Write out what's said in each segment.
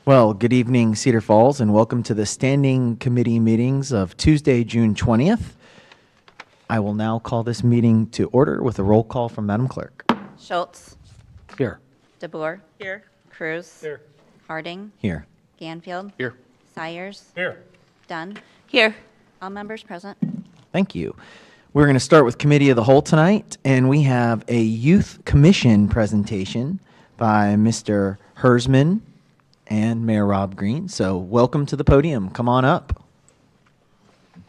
Well, good evening, Cedar Falls, and welcome to the standing committee meetings of Tuesday, June 20th. I will now call this meeting to order with a roll call from Madam Clerk. Schultz. Here. DeBoer. Here. Cruz. Here. Harding. Here. Ganfield. Here. Sayers. Here. Dunn. Here. All members present. Thank you. We're going to start with Committee of the Whole tonight, and we have a Youth Commission presentation by Mr. Hersman and Mayor Rob Green. So welcome to the podium. Come on up.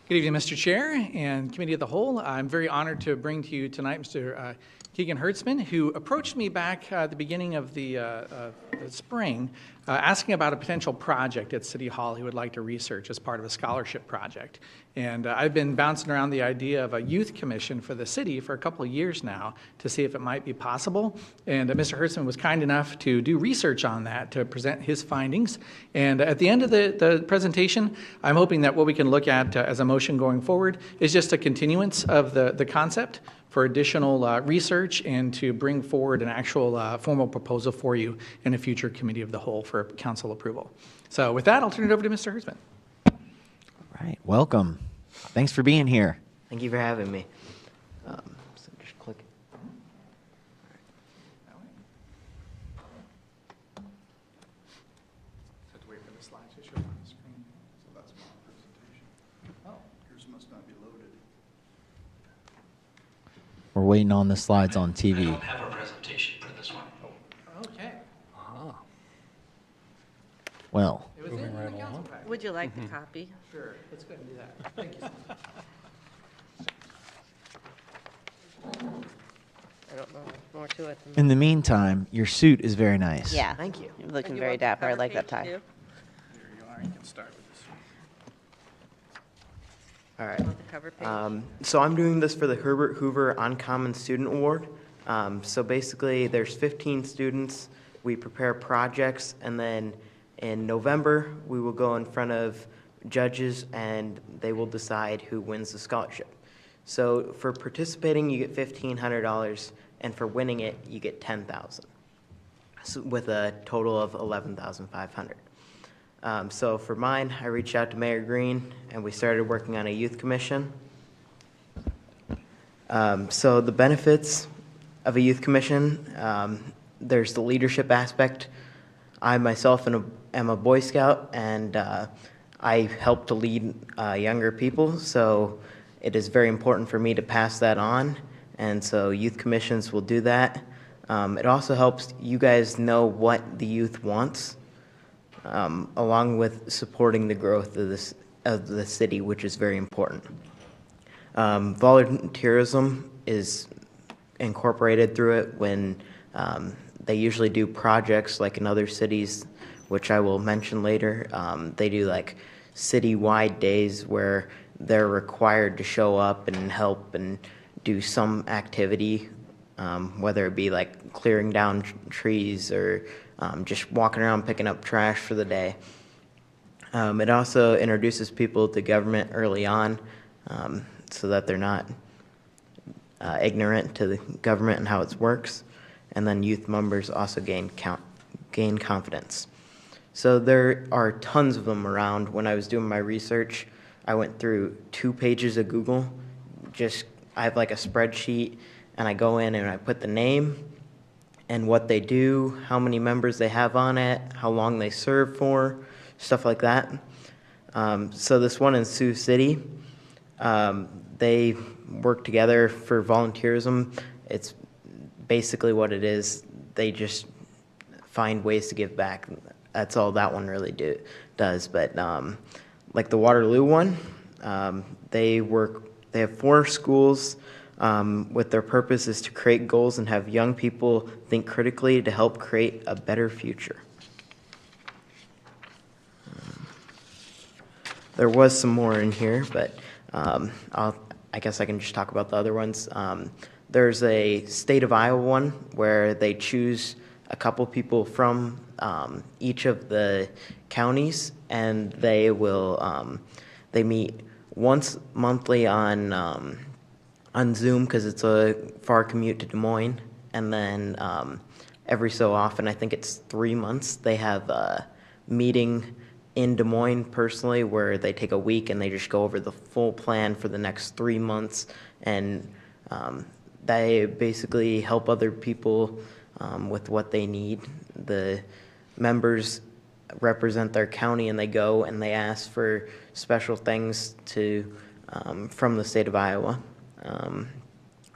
Good evening, Mr. Chair and Committee of the Whole. I'm very honored to bring to you tonight Mr. Keegan Hertzman, who approached me back at the beginning of the spring asking about a potential project at City Hall he would like to research as part of a scholarship project. And I've been bouncing around the idea of a youth commission for the city for a couple of years now to see if it might be possible. And Mr. Hertzman was kind enough to do research on that to present his findings. And at the end of the presentation, I'm hoping that what we can look at as a motion going forward is just a continuance of the concept for additional research and to bring forward an actual formal proposal for you in a future committee of the whole for council approval. So with that, I'll turn it over to Mr. Hertzman. All right, welcome. Thanks for being here. Thank you for having me. So just click. Have to wait for the slides to show on the screen. So that's my presentation. Oh. Yours must not be loaded. We're waiting on the slides on I TV. don't have a presentation for this one. Okay. Well, It was in the council packet. Would you like the copy? Sure. Let's go ahead and do that. Thank you. I don't know more to it than in the meantime, your suit is very nice. Yeah. Thank you. You're looking very dapper. I like that tie. There you are. You can start with this one. All right. Want the cover page? So I'm doing this for the Herbert Hoover Uncommon Student Award. So basically, there's 15 students. We prepare projects, and then in November, we will go in front of judges, and they will decide who wins the scholarship. So for participating, you get $1,500, and for winning it, you get $10,000, so with a total of $11,500. So for mine, I reached out to Mayor Green, and we started working on a youth commission. So the benefits of a youth commission, there's the leadership aspect. I myself am a Boy Scout, and I help to lead younger people, so it is very important for me to pass that on, and so youth commissions will do that. It also helps you guys know what the youth wants, along with supporting the growth of the city, which is very important. Volunteerism is incorporated through it when they usually do projects like in other cities, which I will mention later. They do like city-wide days where they're required to show up and help and do some activity, whether it be like clearing down trees or just walking around picking up trash for the day. It also introduces people to government early on so that they're not ignorant to the government and how it works. And then youth members also gain confidence. So there are tons of them around. When I was doing my research, I went through 2 pages of Google. I have like a spreadsheet, and I go in and I put the name and what they do, how many members they have on it, how long they serve for, stuff like that. So this one in Sioux City, they work together for volunteerism. It's basically what it is. They just find ways to give back. That's all that one really does. But like the Waterloo one, they have 4 schools with their purpose is to create goals and have young people think critically to help create a better future. There was some more in here, but I guess I can just talk about the other ones. There's a state of Iowa one where they choose a couple people from each of the counties, and they will they meet once monthly on Zoom because it's a far commute to Des Moines, and then every so often, I think it's 3 months, they have meeting in Des Moines personally, where they take a week and they just go over the full plan for the next 3 months, and they basically help other people with what they need. The members represent their county, and they go and they ask for special things to from the state of Iowa.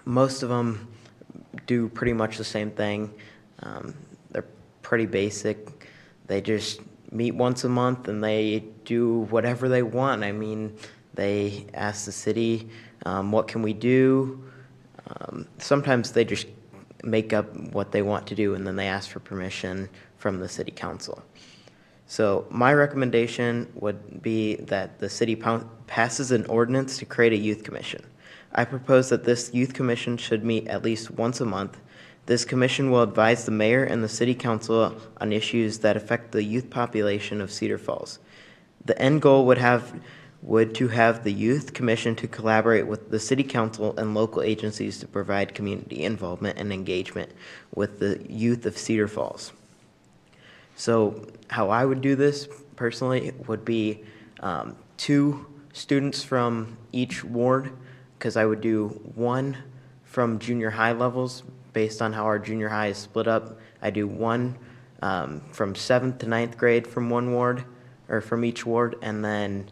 Most of them do pretty much the same thing. They're pretty basic. They just meet once a month and they do whatever they want. I mean, they ask the city, what can we do? Sometimes they just make up what they want to do, and then they ask for permission from the city council. So my recommendation would be that the city passes an ordinance to create a youth commission. I propose that this youth commission should meet at least once a month. This commission will advise the mayor and the city council on issues that affect the youth population of Cedar Falls. The end goal would to have the youth commission to collaborate with the city council and local agencies to provide community involvement and engagement with the youth of Cedar Falls. So how I would do this personally would be 2 students from each ward, because I would do 1 from junior high levels based on how our junior high is split up. I do 1 from 7th to 9th grade from one ward, or from each ward, and then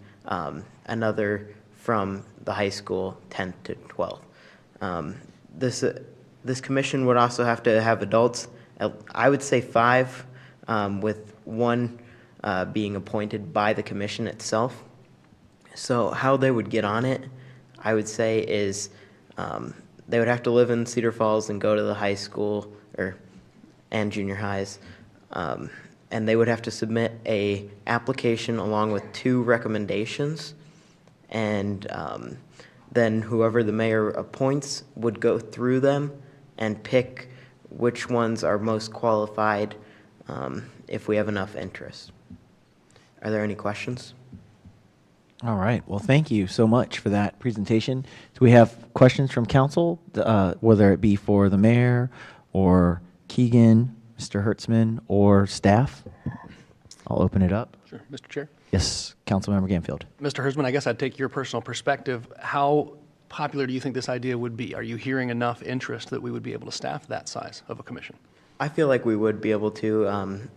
another from the high school, 10th to 12th. This commission would also have to have adults. I would say 5, with 1 being appointed by the commission itself. So how they would get on it, I would say, is they would have to live in Cedar Falls and go to the high school and junior highs. And they would have to submit a application along with 2 recommendations. And then whoever the mayor appoints would go through them and pick which ones are most qualified if we have enough interest. Are there any questions? All right. Well, thank you so much for that presentation. Do we have questions from council, whether it be for the mayor or Keegan, Mr. Hertzman, or staff? I'll open it up. Sure. Mr. Chair. Yes, Councilmember Ganfield. Mr. Hersman, I guess I'd take your personal perspective. How popular do you think this idea would be? Are you hearing enough interest that we would be able to staff that size of a commission? I feel like we would be able to.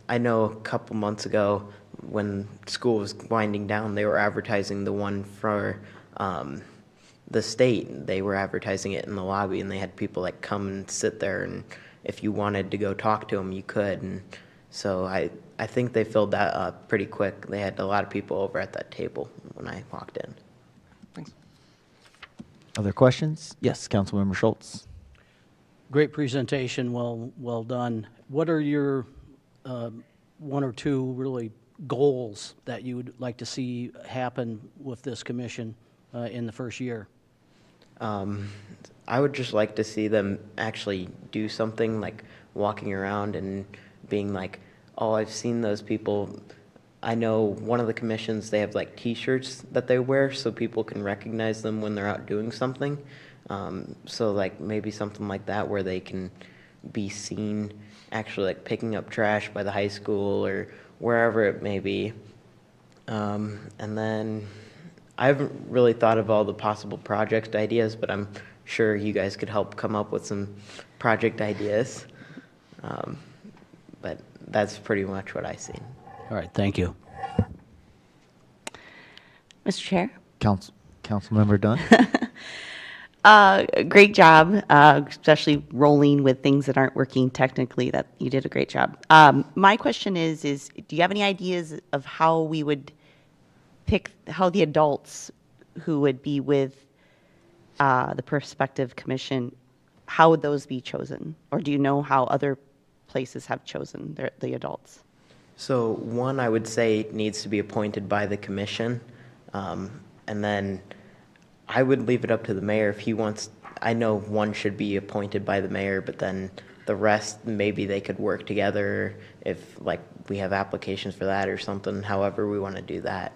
I know a couple months ago when school was winding down, they were advertising the one for the state. They were advertising it in the lobby, and they had people like come and sit there, and if you wanted to go talk to them, you could. And so I think they filled that up pretty quick. They had a lot of people over at that table when I walked in. Thanks. Other questions? Yes, Councilmember Schultz. Great presentation, well done. What are your 1 or 2 really goals that you would like to see happen with this commission in the first year? I would just like to see them actually do something, like walking around and being like, oh, I've seen those people. I know one of the commissions, they have like T-shirts that they wear so people can recognize them when they're out doing something. So like maybe something like that where they can be seen actually like picking up trash by the high school or wherever it may be. And then I haven't really thought of all the possible project ideas, but I'm sure you guys could help come up with some project ideas. But that's pretty much what I see. All right, thank you. Mr. Chair? Councilmember Dunn. Great job, especially rolling with things that aren't working technically. That you did a great job. My question is do you have any ideas of how we would pick, how the adults who would be with the prospective commission, how would those be chosen? Or do you know how other places have chosen the adults? So one, I would say, needs to be appointed by the commission. And then I would leave it up to the mayor if he wants. I know one should be appointed by the mayor, but then the rest, maybe they could work together if like we have applications for that or something, however we want to do that.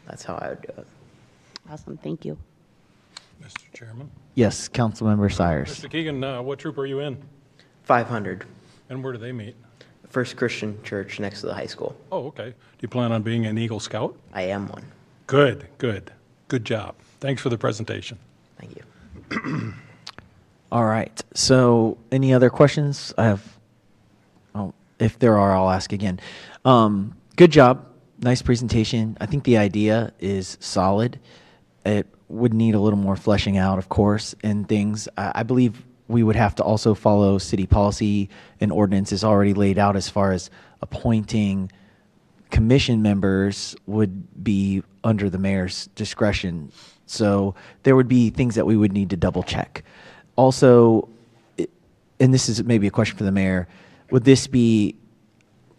That's how I would do it. Awesome, thank you. Mr. Chairman. Yes, Councilmember Sires. Mr. Keegan, what troop are you in? 500. And where do they meet? First Christian Church next to the high school. Oh, okay. Do you plan on being an Eagle Scout? I am one. Good, good. Good job. Thanks for the presentation. Thank you. All right. So, any other questions? If there are, I'll ask again. Good job. Nice presentation. I think the idea is solid. It would need a little more fleshing out, of course, and things. I believe we would have to also follow city policy and ordinances already laid out as far as appointing commission members would be under the mayor's discretion. So there would be things that we would need to double check. Also, and this is maybe a question for the mayor, would this be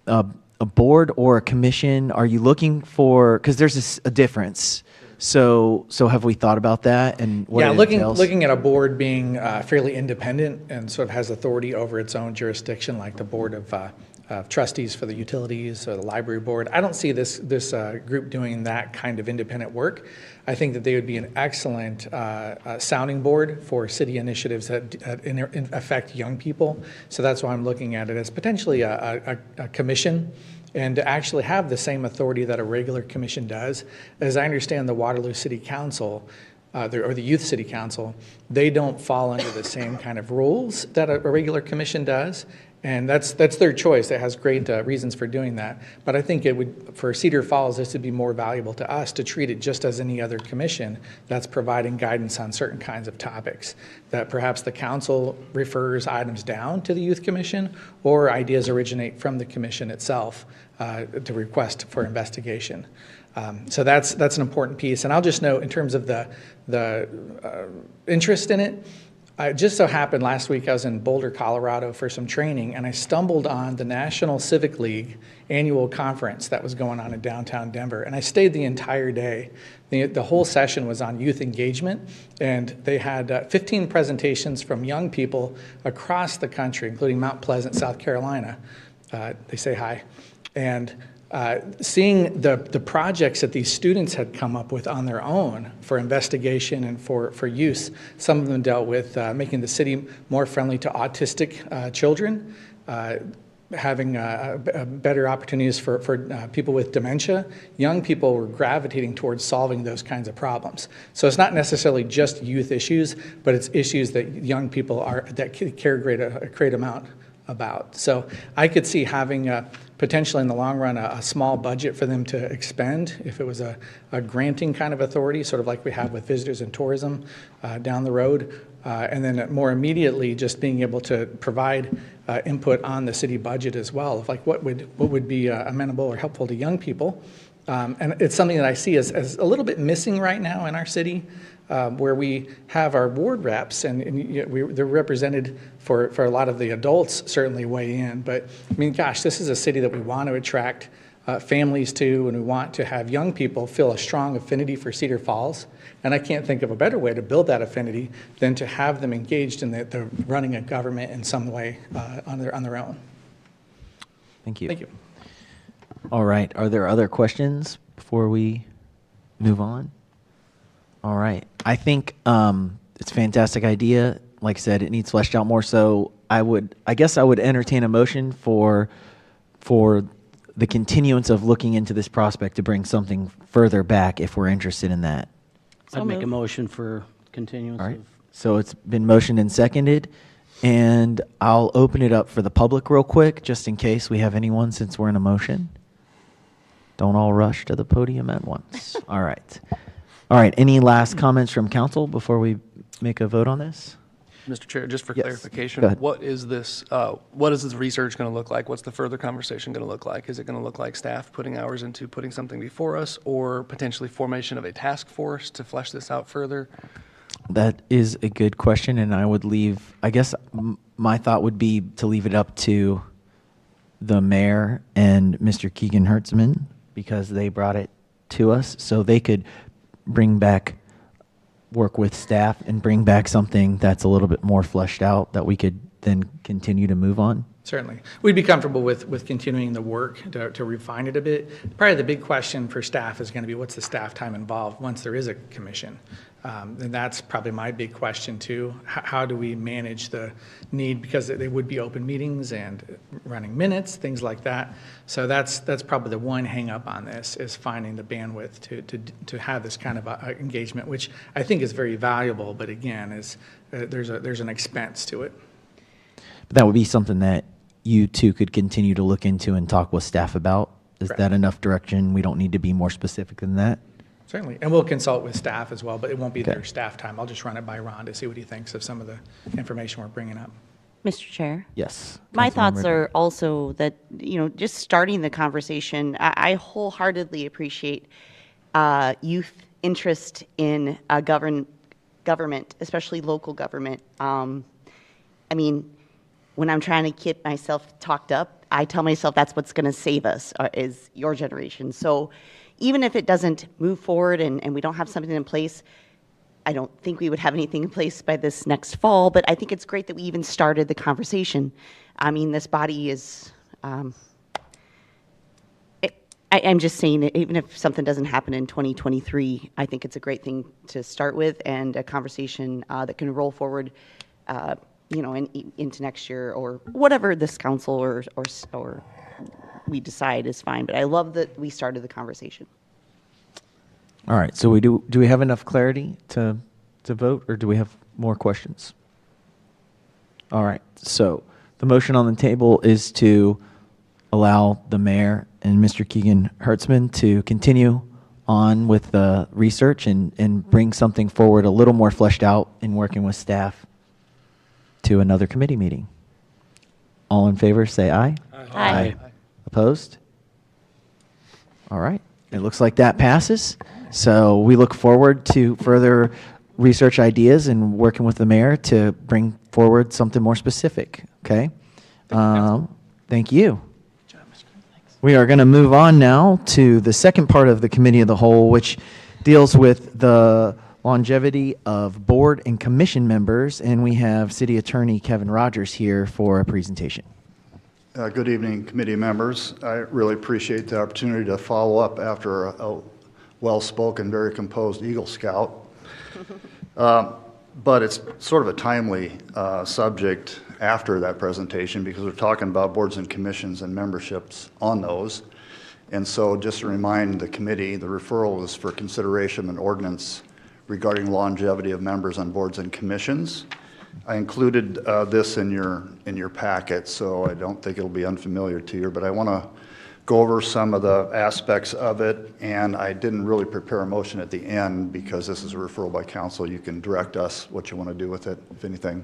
a board or a commission? Are you looking for, because there's a difference. So have we thought about that and what Yeah, it looking entails? at a board being fairly independent and sort of has authority over its own jurisdiction, like the board of trustees for the utilities or the library board. I don't see this group doing that kind of independent work. I think that they would be an excellent sounding board for city initiatives that affect young people. So that's why I'm looking at it as potentially a commission, and to actually have the same authority that a regular commission does. As I understand the Waterloo City Council, or the Youth City Council, they don't fall under the same kind of rules that a regular commission does. And that's their choice. It has great reasons for doing that. But I think it would, for Cedar Falls, this would be more valuable to us to treat it just as any other commission that's providing guidance on certain kinds of topics. That perhaps the council refers items down to the youth commission, or ideas originate from the commission itself to request for investigation. So that's an important piece. And I'll just note, in terms of the interest in it, it just so happened last week I was in Boulder, Colorado for some training, and I stumbled on the National Civic League annual conference that was going on in downtown Denver, and I stayed the entire day. The whole session was on youth engagement, and they had 15 presentations from young people across the country, including Mount Pleasant, South Carolina. They say hi. And seeing the projects that these students had come up with on their own for investigation and for use. Some of them dealt with making the city more friendly to autistic children, having better opportunities for people with dementia. Young people were gravitating towards solving those kinds of problems. So it's not necessarily just youth issues, but it's issues that young people that care a great amount about. So I could see having potentially in the long run a small budget for them to expend if it was a granting kind of authority, sort of like we have with visitors and tourism down the road. And then more immediately just being able to provide input on the city budget as well, of like what would be amenable or helpful to young people. And it's something that I see as a little bit missing right now in our city, where we have our ward reps, and they're represented for a lot of the adults certainly weigh in. But I mean, gosh, this is a city that we want to attract families to, and we want to have young people feel a strong affinity for Cedar Falls. And I can't think of a better way to build that affinity than to have them engaged in the running a government in some way on their own. Thank you. Thank you. All right. Are there other questions before we move on? All right. I think it's a fantastic idea. Like I said, it needs fleshed out more. So I guess I would entertain a motion for the continuance of looking into this prospect to bring something further back if we're interested in that. I'd make a motion for continuance. All right. So it's been motioned and seconded, and I'll open it up for the public real quick, just in case we have anyone, since we're in a motion. Don't all rush to the podium at once. All right. All right. Any last comments from council before we make a vote on this? Mr. Chair, just for Yes. clarification, Go ahead. what is this research going to look like? What's the further conversation going to look like? Is it going to look like staff putting hours into putting something before us, or potentially formation of a task force to flesh this out further? That is a good question, and I guess my thought would be to leave it up to the mayor and Mr. Keegan Hertzman, because they brought it to us, so they could work with staff and bring back something that's a little bit more fleshed out that we could then continue to move on? Certainly. We'd be comfortable with continuing the work to refine it a bit. Probably the big question for staff is going to be what's the staff time involved once there is a commission? And that's probably my big question too. How do we manage the need, because they would be open meetings and running minutes, things like that. So that's probably the one hang up on this, is finding the bandwidth to have this kind of engagement, which I think is very valuable, but again, there's an expense to it. But that would be something that you two could continue to look into and talk with staff about. Is Correct. that enough direction? We don't need to be more specific than that? Certainly, and we'll consult with staff as well, but it won't be Okay. their staff time. I'll just run it by Ron to see what he thinks of some of the information we're bringing up. Mr. Chair? Yes. My Councilmember thoughts Ridley. are also that, just starting the conversation, I wholeheartedly appreciate youth interest in government, especially local government. I mean, when I'm trying to keep myself talked up, I tell myself that's what's going to save us, is your generation. So even if it doesn't move forward and we don't have something in place, I don't think we would have anything in place by this next fall, but I think it's great that we even started the conversation. I mean, this body is, I'm just saying, that even if something doesn't happen in 2023, I think it's a great thing to start with, and a conversation that can roll forward, into next year, or whatever this council or we decide is fine. But I love that we started the conversation. All right, so do we have enough clarity to vote, or do we have more questions? All right, so the motion on the table is to allow the mayor and Mr. Keegan Hertzman to continue on with the research and bring something forward a little more fleshed out in working with staff to another committee meeting. All in favor, say aye. Aye. Opposed? All right. It looks like that passes. So we look forward to further research ideas and working with the mayor to bring forward something more specific. Okay? Thank you. We are going to move on now to the second part of the Committee of the Whole, which deals with the longevity of board and commission members. And we have City Attorney Kevin Rogers here for a presentation. Good evening, committee members. I really appreciate the opportunity to follow up after a well-spoken, very composed Eagle Scout. But it's sort of a timely subject after that presentation, because we're talking about boards and commissions and memberships on those. And so just to remind the committee, the referral is for consideration of an ordinance regarding longevity of members on boards and commissions. I included this in your packet, so I don't think it'll be unfamiliar to you, but I want to go over some of the aspects of it, and I didn't really prepare a motion at the end because this is a referral by council. You can direct us what you want to do with it, if anything.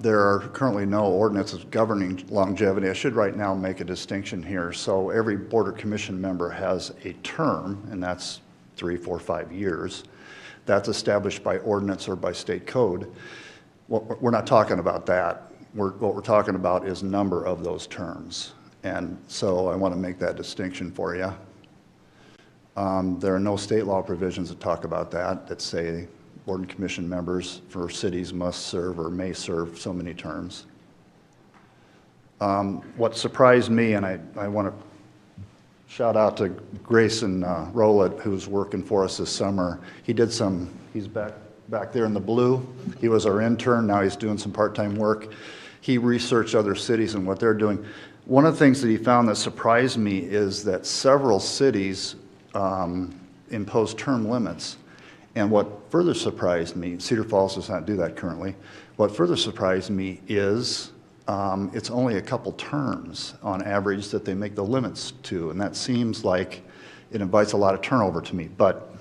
There are currently no ordinances governing longevity. I should right now make a distinction here. So every board or commission member has a term, and that's 3, 4, 5 years. That's established by ordinance or by state code. We're not talking about that. What we're talking about is number of those terms. And so I want to make that distinction for you. There are no state law provisions that talk about that say board and commission members for cities must serve or may serve so many terms. What surprised me, and I want to shout out to Grayson Rowlett, who's working for us this summer. He's back there in the blue. He was our intern, now he's doing some part-time work. He researched other cities and what they're doing. One of the things that he found that surprised me is that several cities impose term limits. And what further surprised me, Cedar Falls does not do that currently, what further surprised me is it's only a couple terms on average that they make the limits to, and that seems like it invites a lot of turnover to me. But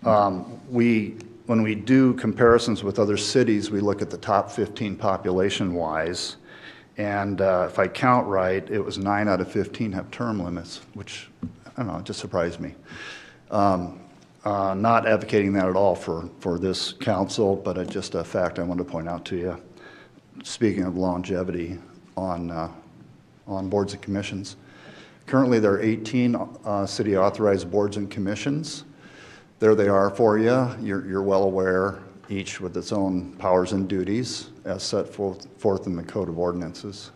when we do comparisons with other cities, we look at the top 15 population-wise, and if I count right, it was 9 out of 15 have term limits, which, I don't know, it just surprised me. Not advocating that at all for this council, but just a fact I wanted to point out to you. Speaking of longevity on boards and commissions, currently there are 18 city authorized boards and commissions. There they are for you. You're well aware, each with its own powers and duties as set forth in the Code of Ordinances.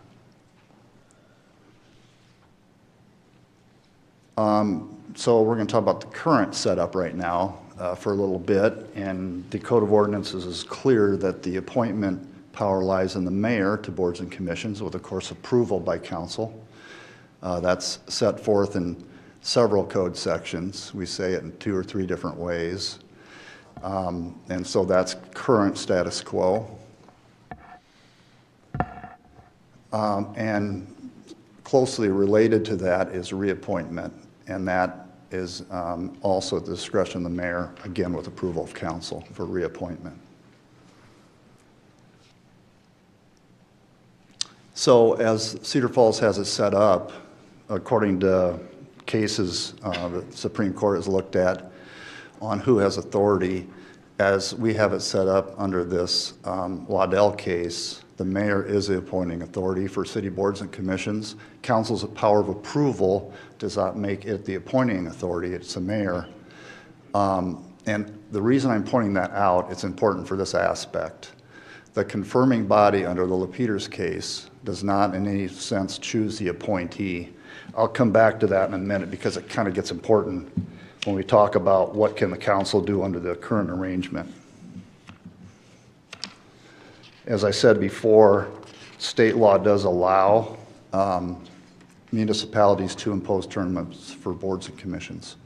So we're going to talk about the current setup right now for a little bit. And the Code of Ordinances is clear that the appointment power lies in the mayor to boards and commissions with, of course, approval by council. That's set forth in several code sections. We say it in 2 or 3 different ways. And so that's current status quo. And closely related to that is reappointment, and that is also at the discretion of the mayor, again with approval of council for reappointment. So as Cedar Falls has it set up, according to cases the Supreme Court has looked at on who has authority, as we have it set up under this Waddell case, the mayor is the appointing authority for city boards and commissions. Council's power of approval does not make it the appointing authority, it's the mayor. And the reason I'm pointing that out, it's important for this aspect. The confirming body under the Lapidus case does not in any sense choose the appointee. I'll come back to that in a minute because it kind of gets important when we talk about what can the council do under the current arrangement. As I said before, state law does allow municipalities to impose term limits for boards and commissions.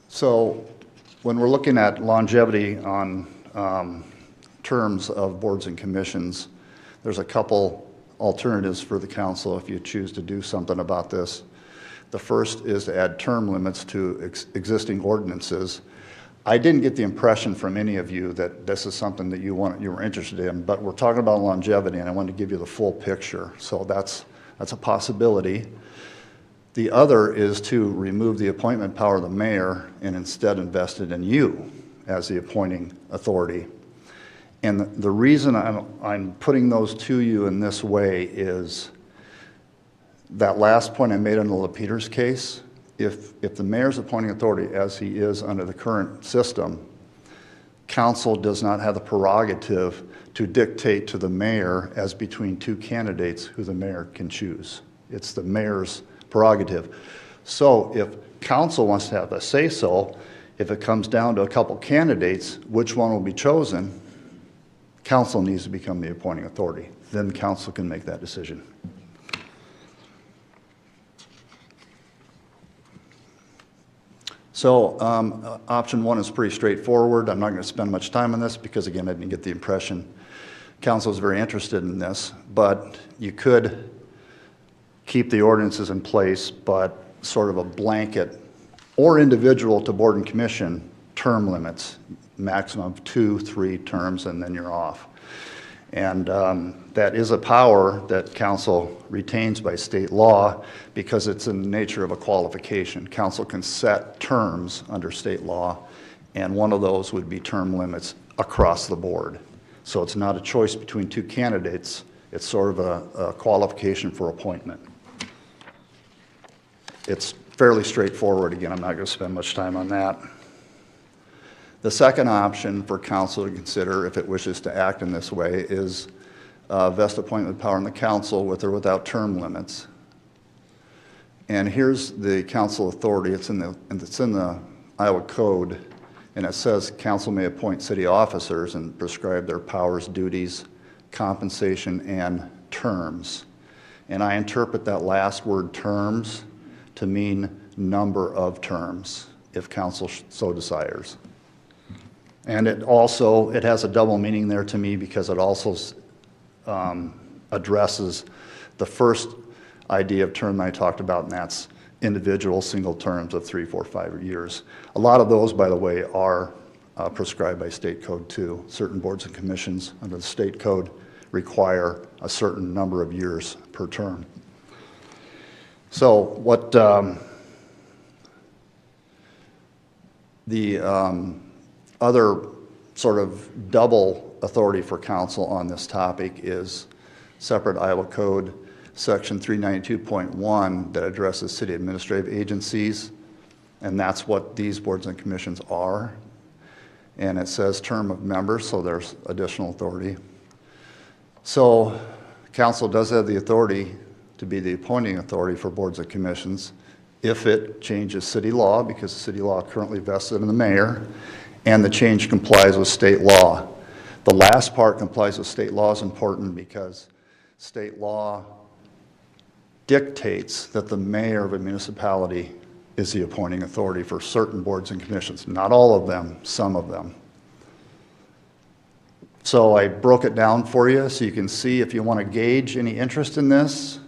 So when we're looking at longevity on terms of boards and commissions, there's a couple alternatives for the council if you choose to do something about this. The first is to add term limits to existing ordinances. I didn't get the impression from any of you that this is something that you were interested in, but we're talking about longevity and I wanted to give you the full picture. So that's a possibility. The other is to remove the appointment power of the mayor and instead invest it in you as the appointing authority. And the reason I'm putting those to you in this way is that last point I made on the Lapidus case. If the mayor's appointing authority, as he is under the current system, council does not have the prerogative to dictate to the mayor as between 2 candidates who the mayor can choose. It's the mayor's prerogative. So if council wants to have a say-so, if it comes down to a couple candidates, which one will be chosen, council needs to become the appointing authority. Then council can make that decision. So option 1 is pretty straightforward. I'm not going to spend much time on this because, again, I didn't get the impression council is very interested in this. But you could keep the ordinances in place, but sort of a blanket or individual to board and commission term limits, maximum of 2, 3 terms, and then you're off. And that is a power that council retains by state law because it's in the nature of a qualification. Council can set terms under state law, and one of those would be term limits across the board. So it's not a choice between 2 candidates. It's sort of a qualification for appointment. It's fairly straightforward. Again, I'm not going to spend much time on that. The second option for council to consider, if it wishes to act in this way, is vest appointment power in the council with or without term limits. And here's the council authority. It's in the Iowa Code, and it says council may appoint city officers and prescribe their powers, duties, compensation, and terms. And I interpret that last word, terms, to mean number of terms, if council so desires. And it has a double meaning there to me because it also addresses the first idea of term I talked about, and that's individual single terms of 3, 4, 5 years. A lot of those, by the way, are prescribed by state code too. Certain boards and commissions under the state code require a certain number of years per term. So what the other sort of double authority for council on this topic is separate Iowa Code Section 392.1 that addresses city administrative agencies, and that's what these boards and commissions are. And it says term of members, so there's additional authority. So council does have the authority to be the appointing authority for boards and commissions if it changes city law, because the city law currently vested in the mayor, and the change complies with state law. The last part, complies with state law, is important because state law dictates that the mayor of a municipality is the appointing authority for certain boards and commissions. Not all of them, some of them. So I broke it down for you so you can see if you want to gauge any interest in this.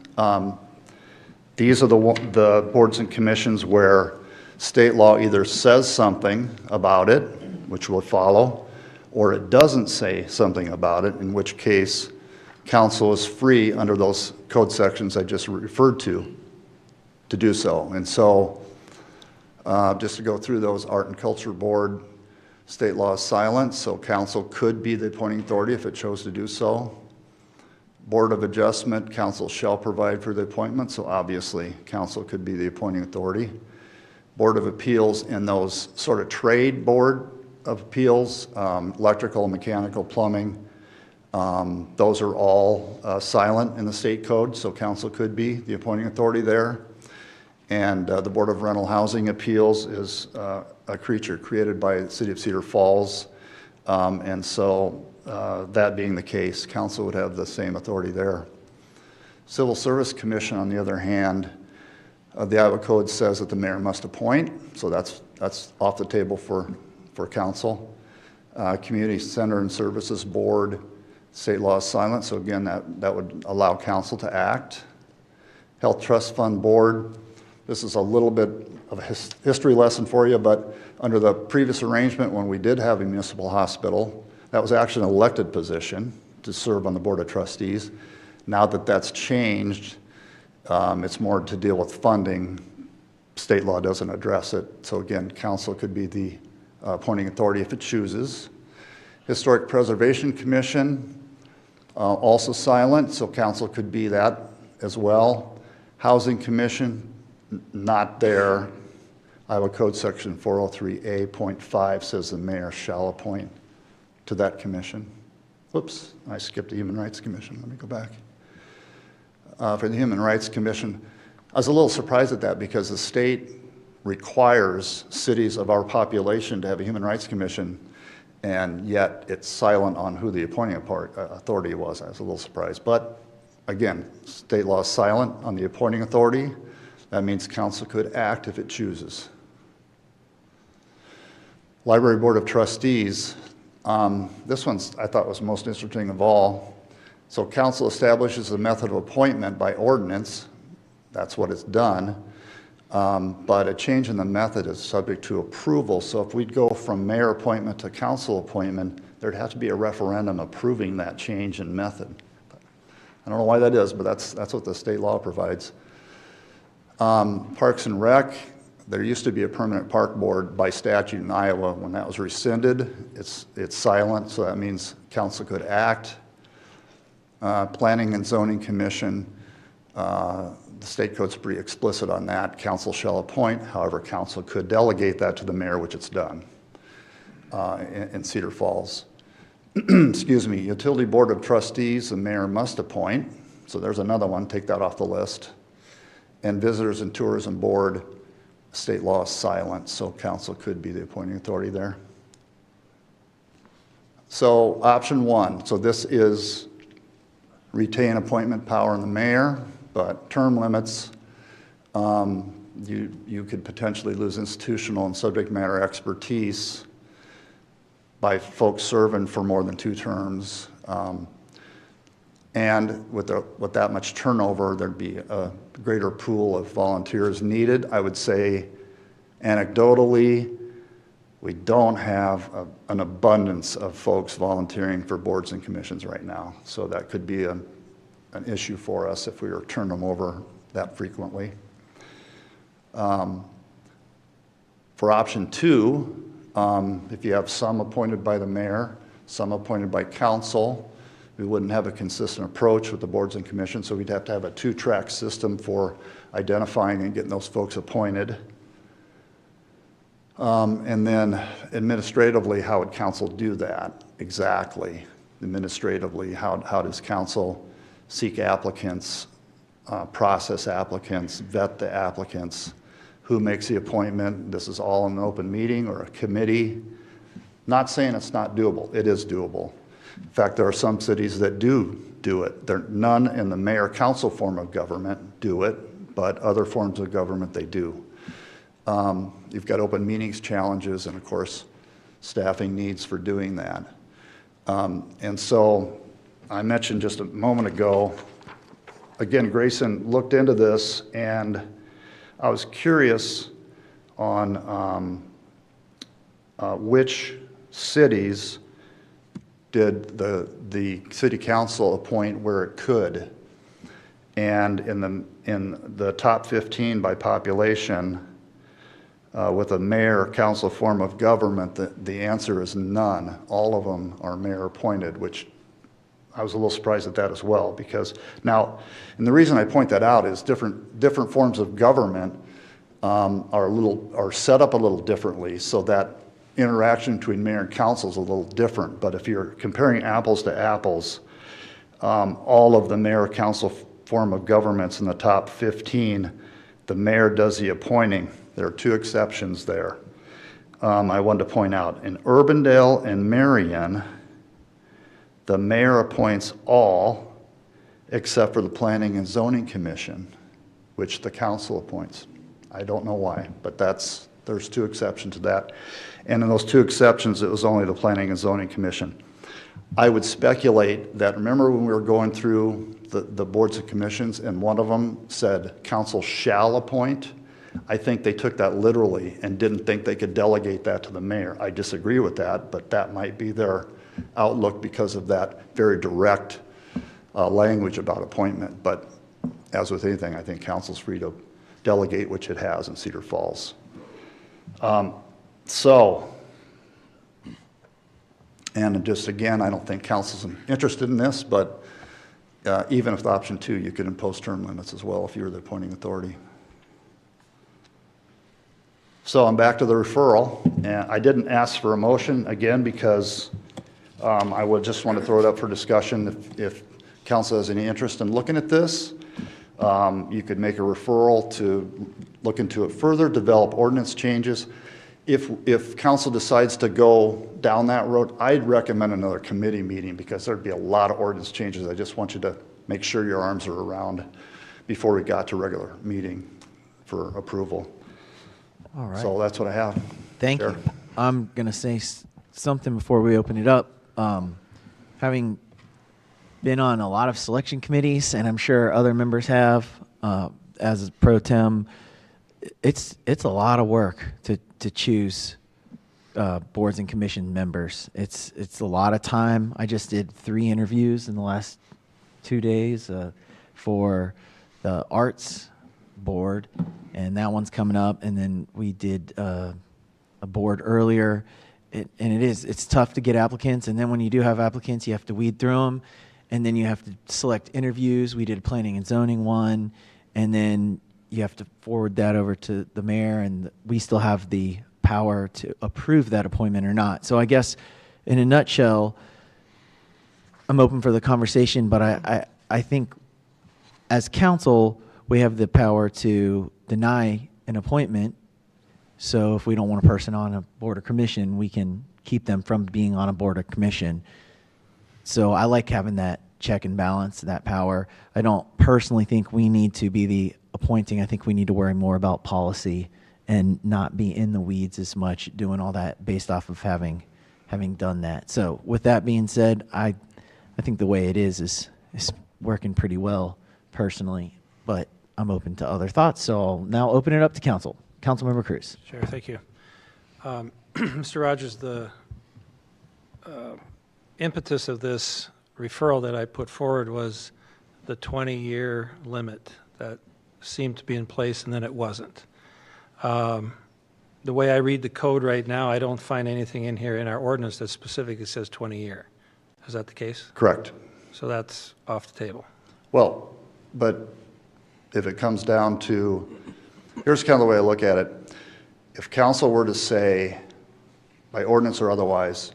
These are the boards and commissions where state law either says something about it, which will follow, or it doesn't say something about it, in which case council is free under those code sections I just referred to do so. And so just to go through those, Art and Culture Board, state law is silent, so council could be the appointing authority if it chose to do so. Board of Adjustment, council shall provide for the appointment, so obviously council could be the appointing authority. Board of Appeals and those sort of trade board of appeals, electrical, mechanical, plumbing, those are all silent in the state code, so council could be the appointing authority there. And the Board of Rental Housing Appeals is a creature created by the City of Cedar Falls, and so that being the case, council would have the same authority there. Civil Service Commission, on the other hand, the Iowa Code says that the mayor must appoint, so that's off the table for council. Community Center and Services Board, state law is silent, so again, that would allow council to act. Health Trust Fund Board, this is a little bit of a history lesson for you, but under the previous arrangement, when we did have a municipal hospital, that was actually an elected position to serve on the Board of Trustees. Now that that's changed, it's more to deal with funding. State law doesn't address it. So again, council could be the appointing authority if it chooses. Historic Preservation Commission, also silent, so council could be that as well. Housing Commission, not there. Iowa Code Section 403A.5 says the mayor shall appoint to that commission. Oops, I skipped the Human Rights Commission. Let me go back. For the Human Rights Commission, I was a little surprised at that because the state requires cities of our population to have a Human Rights Commission, and yet it's silent on who the appointing authority was. I was a little surprised. But again, state law is silent on the appointing authority. That means council could act if it chooses. Library Board of Trustees, this one I thought was most interesting of all. So council establishes the method of appointment by ordinance. That's what it's done. But a change in the method is subject to approval. So if we'd go from mayor appointment to council appointment, there'd have to be a referendum approving that change in method. I don't know why that is, but that's what the state law provides. Parks and Rec, there used to be a permanent park board by statute in Iowa. When that was rescinded, it's silent, so that means council could act. Planning and Zoning Commission, the state code's pretty explicit on that. Council shall appoint, however, council could delegate that to the mayor, which it's done in Cedar Falls. Excuse me, Utility Board of Trustees, the mayor must appoint, so there's another one, take that off the list. And Visitors and Tourism Board, state law is silent, so council could be the appointing authority there. So option one, so this is retain appointment power in the mayor, but term limits, you could potentially lose institutional and subject matter expertise by folks serving for more than 2 terms. And with that much turnover, there'd be a greater pool of volunteers needed. I would say anecdotally, we don't have an abundance of folks volunteering for boards and commissions right now. So that could be an issue for us if we were to turn them over that frequently. For option 2, if you have some appointed by the mayor, some appointed by council, We wouldn't have a consistent approach with the boards and commissions, so we'd have to have a two-track system for identifying and getting those folks appointed. And then administratively, how would council do that exactly? Administratively, how does council seek applicants, process applicants, vet the applicants? Who makes the appointment? This is all in an open meeting or a committee. Not saying it's not doable. It is doable. In fact, there are some cities that do it. There none in the mayor-council form of government do it, but other forms of government they do. You've got open meetings challenges and, of course, staffing needs for doing that. And so I mentioned just a moment ago, again, Grayson looked into this, and I was curious on which cities did the city council appoint where it could. And in the top 15 by population, with a mayor council form of government, the answer is none. All of them are mayor appointed, which I was a little surprised at that as well, because now, and the reason I point that out is different forms of government are set up a little differently, so that interaction between mayor and council is a little different. But if you're comparing apples to apples, all of the mayor council form of governments in the top 15, the mayor does the appointing. There are two exceptions there. I wanted to point out, in Urbandale and Marion, the mayor appoints all except for the Planning and Zoning Commission, which the council appoints. I don't know why, but there's two exceptions to that. And in those two exceptions, it was only the Planning and Zoning Commission. I would speculate that, remember when we were going through the boards and commissions, and one of them said council shall appoint? I think they took that literally and didn't think they could delegate that to the mayor. I disagree with that, but that might be their outlook because of that very direct language about appointment. But as with anything, I think council's free to delegate, which it has in Cedar Falls. And just again, I don't think council's interested in this, but even with option 2, you could impose term limits as well if you were the appointing authority. So I'm back to the referral, and I didn't ask for a motion again because I would just want to throw it up for discussion. If council has any interest in looking at this, you could make a referral to look into it further, develop ordinance changes. If council decides to go down that road, I'd recommend another committee meeting because there'd be a lot of ordinance changes. I just want you to make sure your arms are around before we got to regular meeting for approval. All right. So that's what I have. Thank you. I'm going to say something before we open it up. Having been on a lot of selection committees, and I'm sure other members have, as pro tem, it's a lot of work to choose boards and commission members. It's a lot of time. I just did 3 interviews in the last 2 days for the arts board, and that one's coming up. And then we did a board earlier, and it's tough to get applicants. And then when you do have applicants, you have to weed through them, and then you have to select interviews. We did a planning and zoning one, and then you have to forward that over to the mayor, and we still have the power to approve that appointment or not. So I guess in a nutshell, I'm open for the conversation, but I think as council, we have the power to deny an appointment. So if we don't want a person on a board or commission, we can keep them from being on a board or commission. So I like having that check and balance, that power. I don't personally think we need to be the appointing. I think we need to worry more about policy and not be in the weeds as much, doing all that based off of having done that. So with that being said, I think the way it is working pretty well personally, but I'm open to other thoughts. So I'll now open it up to council. Councilmember Cruz. Sure, thank you. Mr. Rogers, the impetus of this referral that I put forward was the 20-year limit that seemed to be in place, and then it wasn't. The way I read the code right now, I don't find anything in here in our ordinance that specifically says 20-year. Is that the case? Correct. So that's off the table. Well, but if it comes down to, here's kind of the way I look at it. If council were to say, by ordinance or otherwise,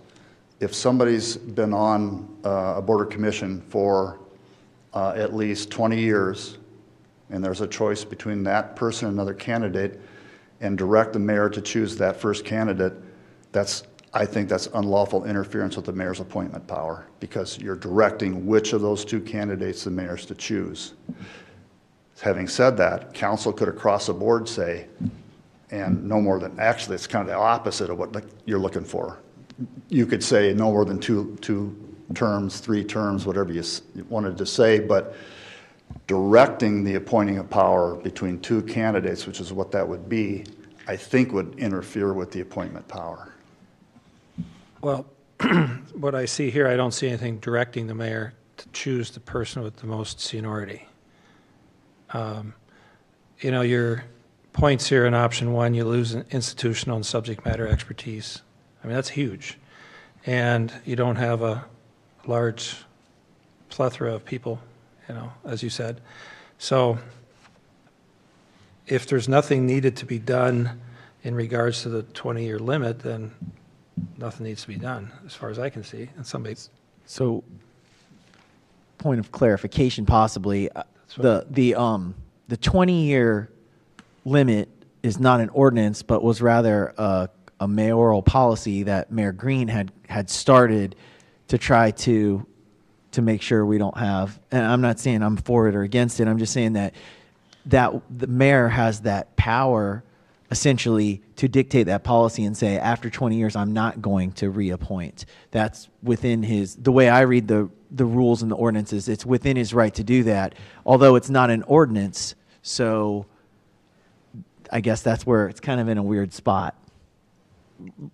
if somebody's been on a board or commission for at least 20 years, and there's a choice between that person and another candidate, and direct the mayor to choose that first candidate, I think that's unlawful interference with the mayor's appointment power, because you're directing which of those two candidates the mayor's to choose. Having said that, council could across the board say, and no more than, actually, it's kind of the opposite of what you're looking for. You could say no more than two terms, 3 terms, whatever you wanted to say, but directing the appointing of power between 2 candidates, which is what that would be, I think would interfere with the appointment power. Well, what I see here, I don't see anything directing the mayor to choose the person with the most seniority. You know, your points here in option 1, you lose institutional and subject matter expertise. I mean, that's huge. And you don't have a large plethora of people, you know, as you said. So if there's nothing needed to be done in regards to the 20-year limit, then nothing needs to be done, as far as I can see. And somebody, So, point of clarification, possibly, the 20-year limit is not an ordinance, but was rather a mayoral policy that Mayor Green had started to try to make sure we don't have. And I'm not saying I'm for it or against it. I'm just saying that the mayor has that power, essentially, to dictate that policy and say, after 20 years, I'm not going to reappoint. That's within the way I read the rules and the ordinances, it's within his right to do that, although it's not an ordinance. So I guess that's where it's kind of in a weird spot.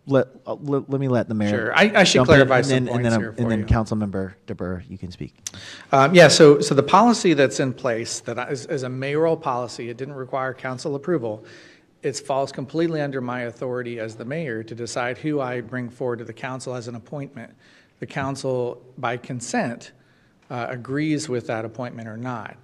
Let me let the mayor. Sure. I should jump in, clarify and some then, points here for and then you. Councilmember DeBurr, you can speak. Yeah, so the policy that's in place, that is a mayoral policy, it didn't require council approval. It falls completely under my authority as the mayor to decide who I bring forward to the council as an appointment. The council, by consent, agrees with that appointment or not.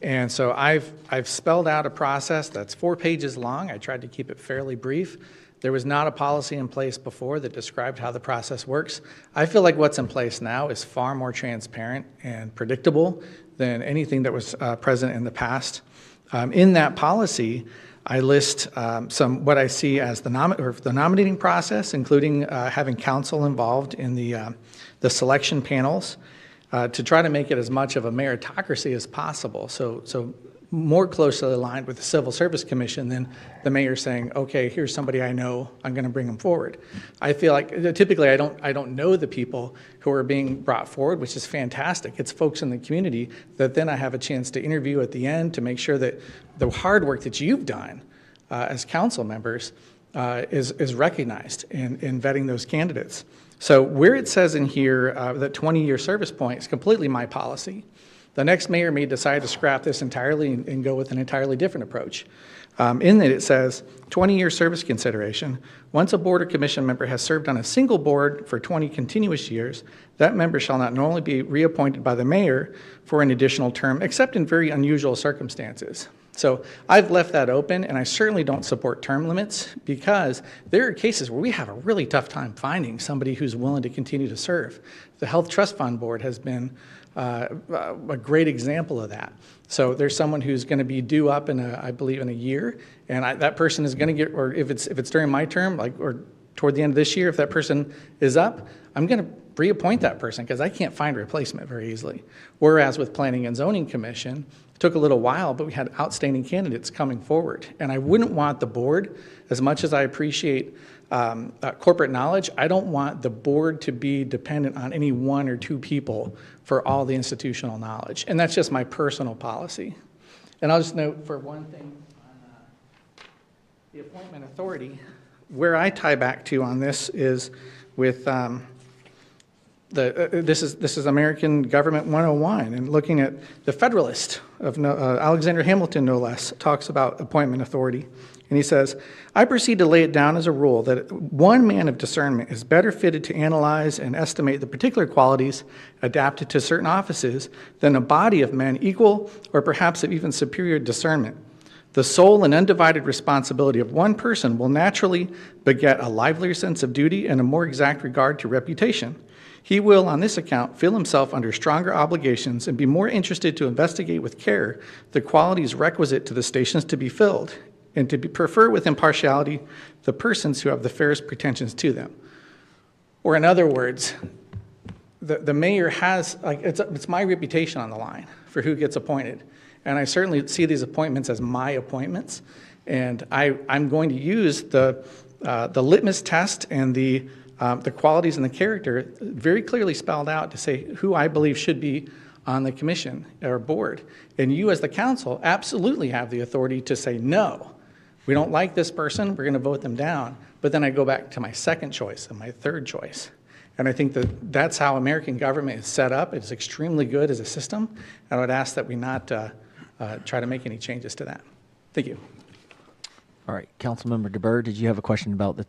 And so I've spelled out a process that's 4 pages long. I tried to keep it fairly brief. There was not a policy in place before that described how the process works. I feel like what's in place now is far more transparent and predictable than anything that was present in the past. In that policy, I list what I see as the nominating process, including having council involved in the selection panels, to try to make it as much of a meritocracy as possible. So more closely aligned with the Civil Service Commission than the mayor saying, okay, here's somebody I know, I'm going to bring them forward. I feel like typically I don't know the people who are being brought forward, which is fantastic. It's folks in the community that then I have a chance to interview at the end to make sure that the hard work that you've done as council members is recognized in vetting those candidates. So where it says in here that 20-year service point is completely my policy. The next mayor may decide to scrap this entirely and go with an entirely different approach. In that it says 20-year service consideration. Once a board or commission member has served on a single board for 20 continuous years, that member shall not normally be reappointed by the mayor for an additional term, except in very unusual circumstances. So I've left that open, and I certainly don't support term limits, because there are cases where we have a really tough time finding somebody who's willing to continue to serve. The Health Trust Fund Board has been a great example of that. So there's someone who's going to be due up I believe in a year, and that person is going to get, or if it's during my term, or toward the end of this year, if that person is up, I'm going to reappoint that person because I can't find a replacement very easily. Whereas with Planning and Zoning Commission, it took a little while, but we had outstanding candidates coming forward. And I wouldn't want the board, as much as I appreciate corporate knowledge, I don't want the board to be dependent on any 1 or 2 people for all the institutional knowledge. And that's just my personal policy. And I'll just note for one thing on the appointment authority, where I tie back to on this is with this is American Government 101, and looking at the Federalist of Alexander Hamilton, no less, talks about appointment authority. And he says, I proceed to lay it down as a rule that one man of discernment is better fitted to analyze and estimate the particular qualities adapted to certain offices than a body of men equal or perhaps of even superior discernment. The sole and undivided responsibility of one person will naturally beget a livelier sense of duty and a more exact regard to reputation. He will, on this account, feel himself under stronger obligations and be more interested to investigate with care the qualities requisite to the stations to be filled, and to prefer with impartiality the persons who have the fairest pretensions to them. Or in other words, the mayor has, like, it's my reputation on the line for who gets appointed. And I certainly see these appointments as my appointments. And I'm going to use the litmus test and the qualities and the character very clearly spelled out to say who I believe should be on the commission or board. And you as the council absolutely have the authority to say, no, we don't like this person, we're going to vote them down. But then I go back to my second choice and my third choice. And I think that that's how American government is set up. It's extremely good as a system. And I would ask that we not try to make any changes to that. Thank you. All right, Councilmember DeBurr, did you have a question about the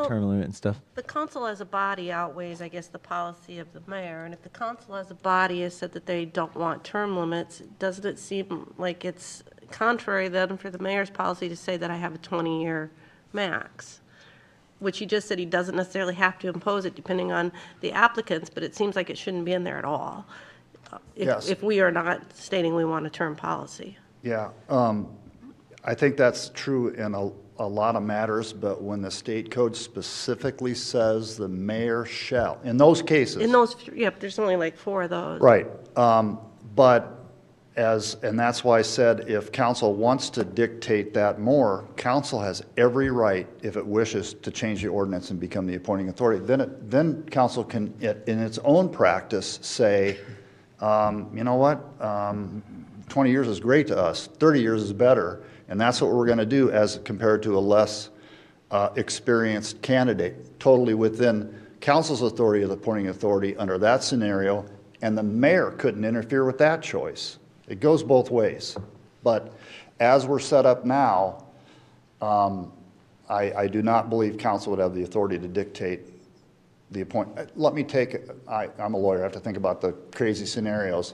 term limit and stuff? The council as a body outweighs, I guess, the policy of the mayor. And if the council as a body has said that they don't want term limits, doesn't it seem like it's contrary then for the mayor's policy to say that I have a 20-year max? Which he just said he doesn't necessarily have to impose it depending on the applicants, but it seems like it shouldn't be in there at all if we are not stating we want a term policy. Yeah, I think that's true in a lot of matters, but when the state code specifically says the mayor shall, in those cases. In those, yep, there's only like 4 of those. Right, but and that's why I said if council wants to dictate that more, council has every right, if it wishes, to change the ordinance and become the appointing authority. Then council can, in its own practice, say, you know what, 20 years is great to us, 30 years is better, and that's what we're going to do as compared to a less experienced candidate, totally within council's authority as appointing authority under that scenario, and the mayor couldn't interfere with that choice. It goes both ways. But as we're set up now, I do not believe council would have the authority to dictate the appointment. Let me take, I'm a lawyer, I have to think about the crazy scenarios.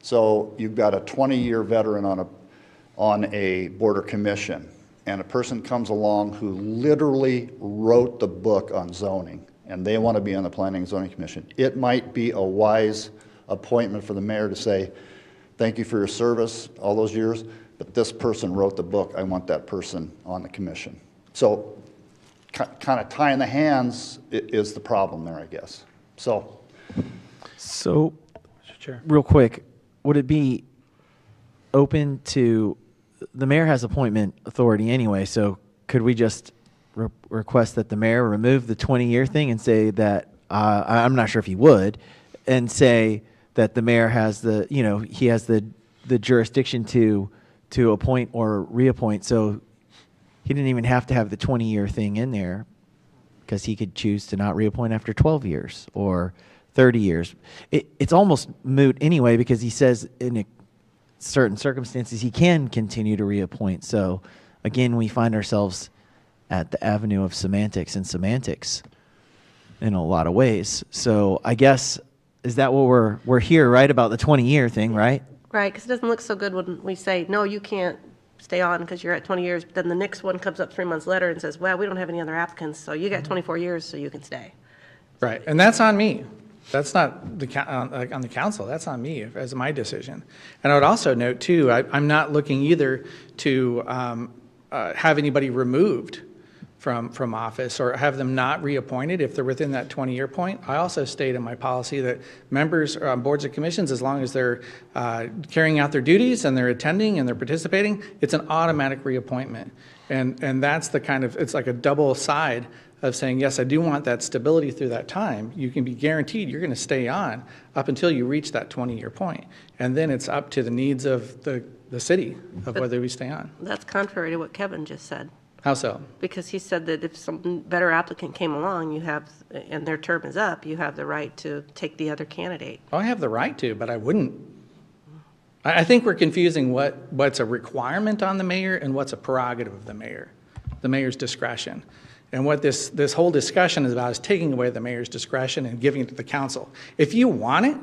So you've got a 20-year veteran on a board or commission, and a person comes along who literally wrote the book on zoning, and they want to be on the Planning and Zoning Commission. It might be a wise appointment for the mayor to say, thank you for your service all those years, but this person wrote the book. I want that person on the commission. So kind of tying the hands is the problem there, I guess. So real quick, would it be open to, the mayor has appointment authority anyway, so could we just request that the mayor remove the 20-year thing and say that, I'm not sure if he would, and say that the mayor has the, he has the jurisdiction to appoint or reappoint. So he didn't even have to have the 20-year thing in there because he could choose to not reappoint after 12 years or 30 years. It's almost moot anyway because he says in certain circumstances he can continue to reappoint. So again, we find ourselves at the avenue of semantics and semantics in a lot of ways. So I guess, is that what we're here, right, about the 20-year thing, right? Right, because it doesn't look so good when we say, no, you can't stay on because you're at 20 years, but then the next one comes up 3 months later and says, well, we don't have any other applicants, so you got 24 years, so you can stay. Right, and that's on me. That's not on the council. That's on me as my decision. And I would also note, too, I'm not looking either to have anybody removed from office or have them not reappointed if they're within that 20-year point. I also state in my policy that members on boards and commissions, as long as they're carrying out their duties and they're attending and they're participating, it's an automatic reappointment. And that's the kind of, it's like a double side of saying, yes, I do want that stability through that time. You can be guaranteed you're going to stay on up until you reach that 20-year point. And then it's up to the needs of the city of whether we stay on. That's contrary to what Kevin just said. How so? Because he said that if some better applicant came along, you have, and their term is up, you have the right to take the other candidate. I have the right to, but I wouldn't. I think we're confusing what's a requirement on the mayor and what's a prerogative of the mayor's discretion. And what this whole discussion is about is taking away the mayor's discretion and giving it to the council. If you want it,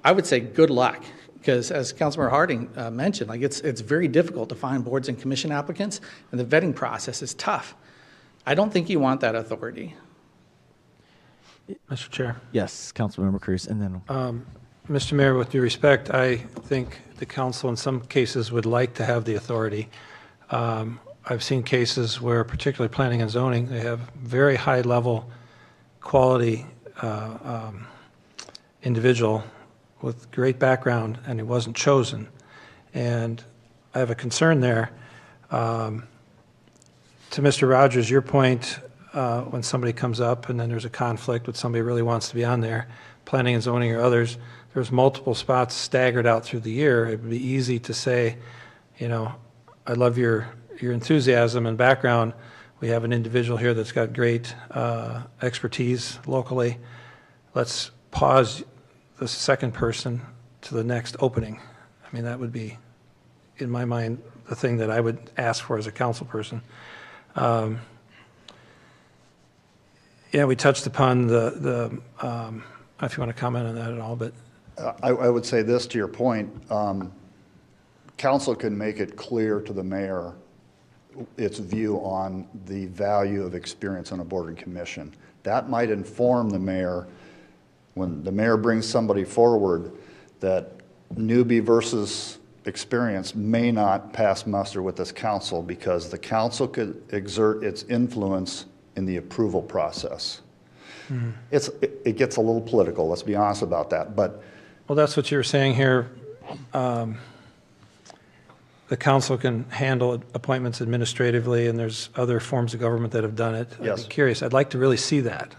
I would say good luck, because as Councilmember Harding mentioned, like it's very difficult to find boards and commission applicants, and the vetting process is tough. I don't think you want that authority. Mr. Chair. Yes, Councilmember Cruz, and then Mr. Mayor, with due respect, I think the council in some cases would like to have the authority. I've seen cases where, particularly planning and zoning, they have very high level quality individual with great background, and it wasn't chosen. And I have a concern there. To Mr. Rogers, your point, when somebody comes up and then there's a conflict with somebody who really wants to be on there, planning and zoning or others, there's multiple spots staggered out through the year. It would be easy to say, you know, I love your enthusiasm and background. We have an individual here that's got great expertise locally. Let's pause the second person to the next opening. I mean, that would be, in my mind, the thing that I would ask for as a council person. Yeah, we touched upon the if you want to comment on that at all, but. I would say this to your point. Council can make it clear to the mayor its view on the value of experience on a board and commission. That might inform the mayor when the mayor brings somebody forward that newbie versus experience may not pass muster with this council because the council could exert its influence in the approval process. Mm-hmm. It gets a little political, let's be honest about that. But well, that's what you were saying here. The council can handle appointments administratively, and there's other forms of government that have done it. Yes. I'd be curious. I'd like to really see that.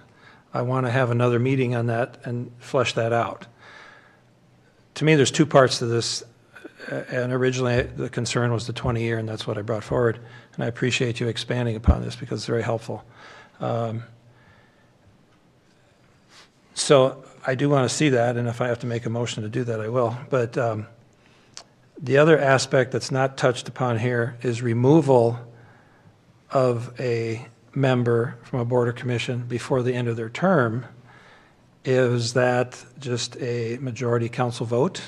I want to have another meeting on that and flesh that out. To me, there's two parts to this, and originally the concern was the 20-year, and that's what I brought forward. And I appreciate you expanding upon this because it's very helpful. So I do want to see that, and if I have to make a motion to do that, I will. But the other aspect that's not touched upon here is removal of a member from a board or commission before the end of their term. Is that just a majority council vote?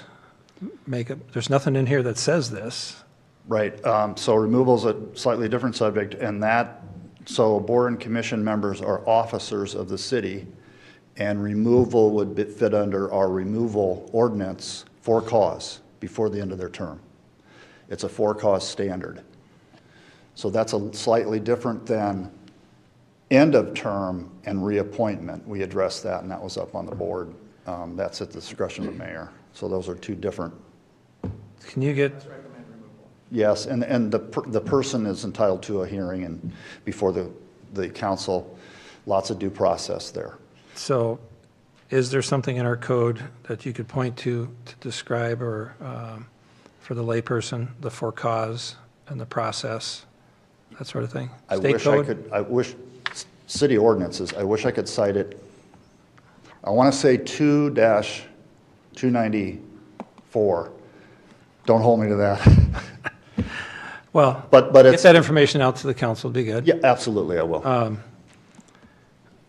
There's nothing in here that says this. Right. So removal is a slightly different subject, and so board and commission members are officers of the city, and removal would fit under our removal ordinance for cause before the end of their term. It's a for cause standard. So that's a slightly different than end of term and reappointment. We addressed that, and that was up on the board. That's at the discretion of the mayor. So those are two different. Can you get? Yes, and the person is entitled to a hearing and before the council. Lots of due process there. So is there something in our code that you could point to describe or for the layperson, the for cause and the process, that sort of thing? State code? I wish city ordinances, I wish I could cite it. I want to say 2-294. Don't hold me to that. Well, but get that information out to the council would be good. Yeah, absolutely, I will.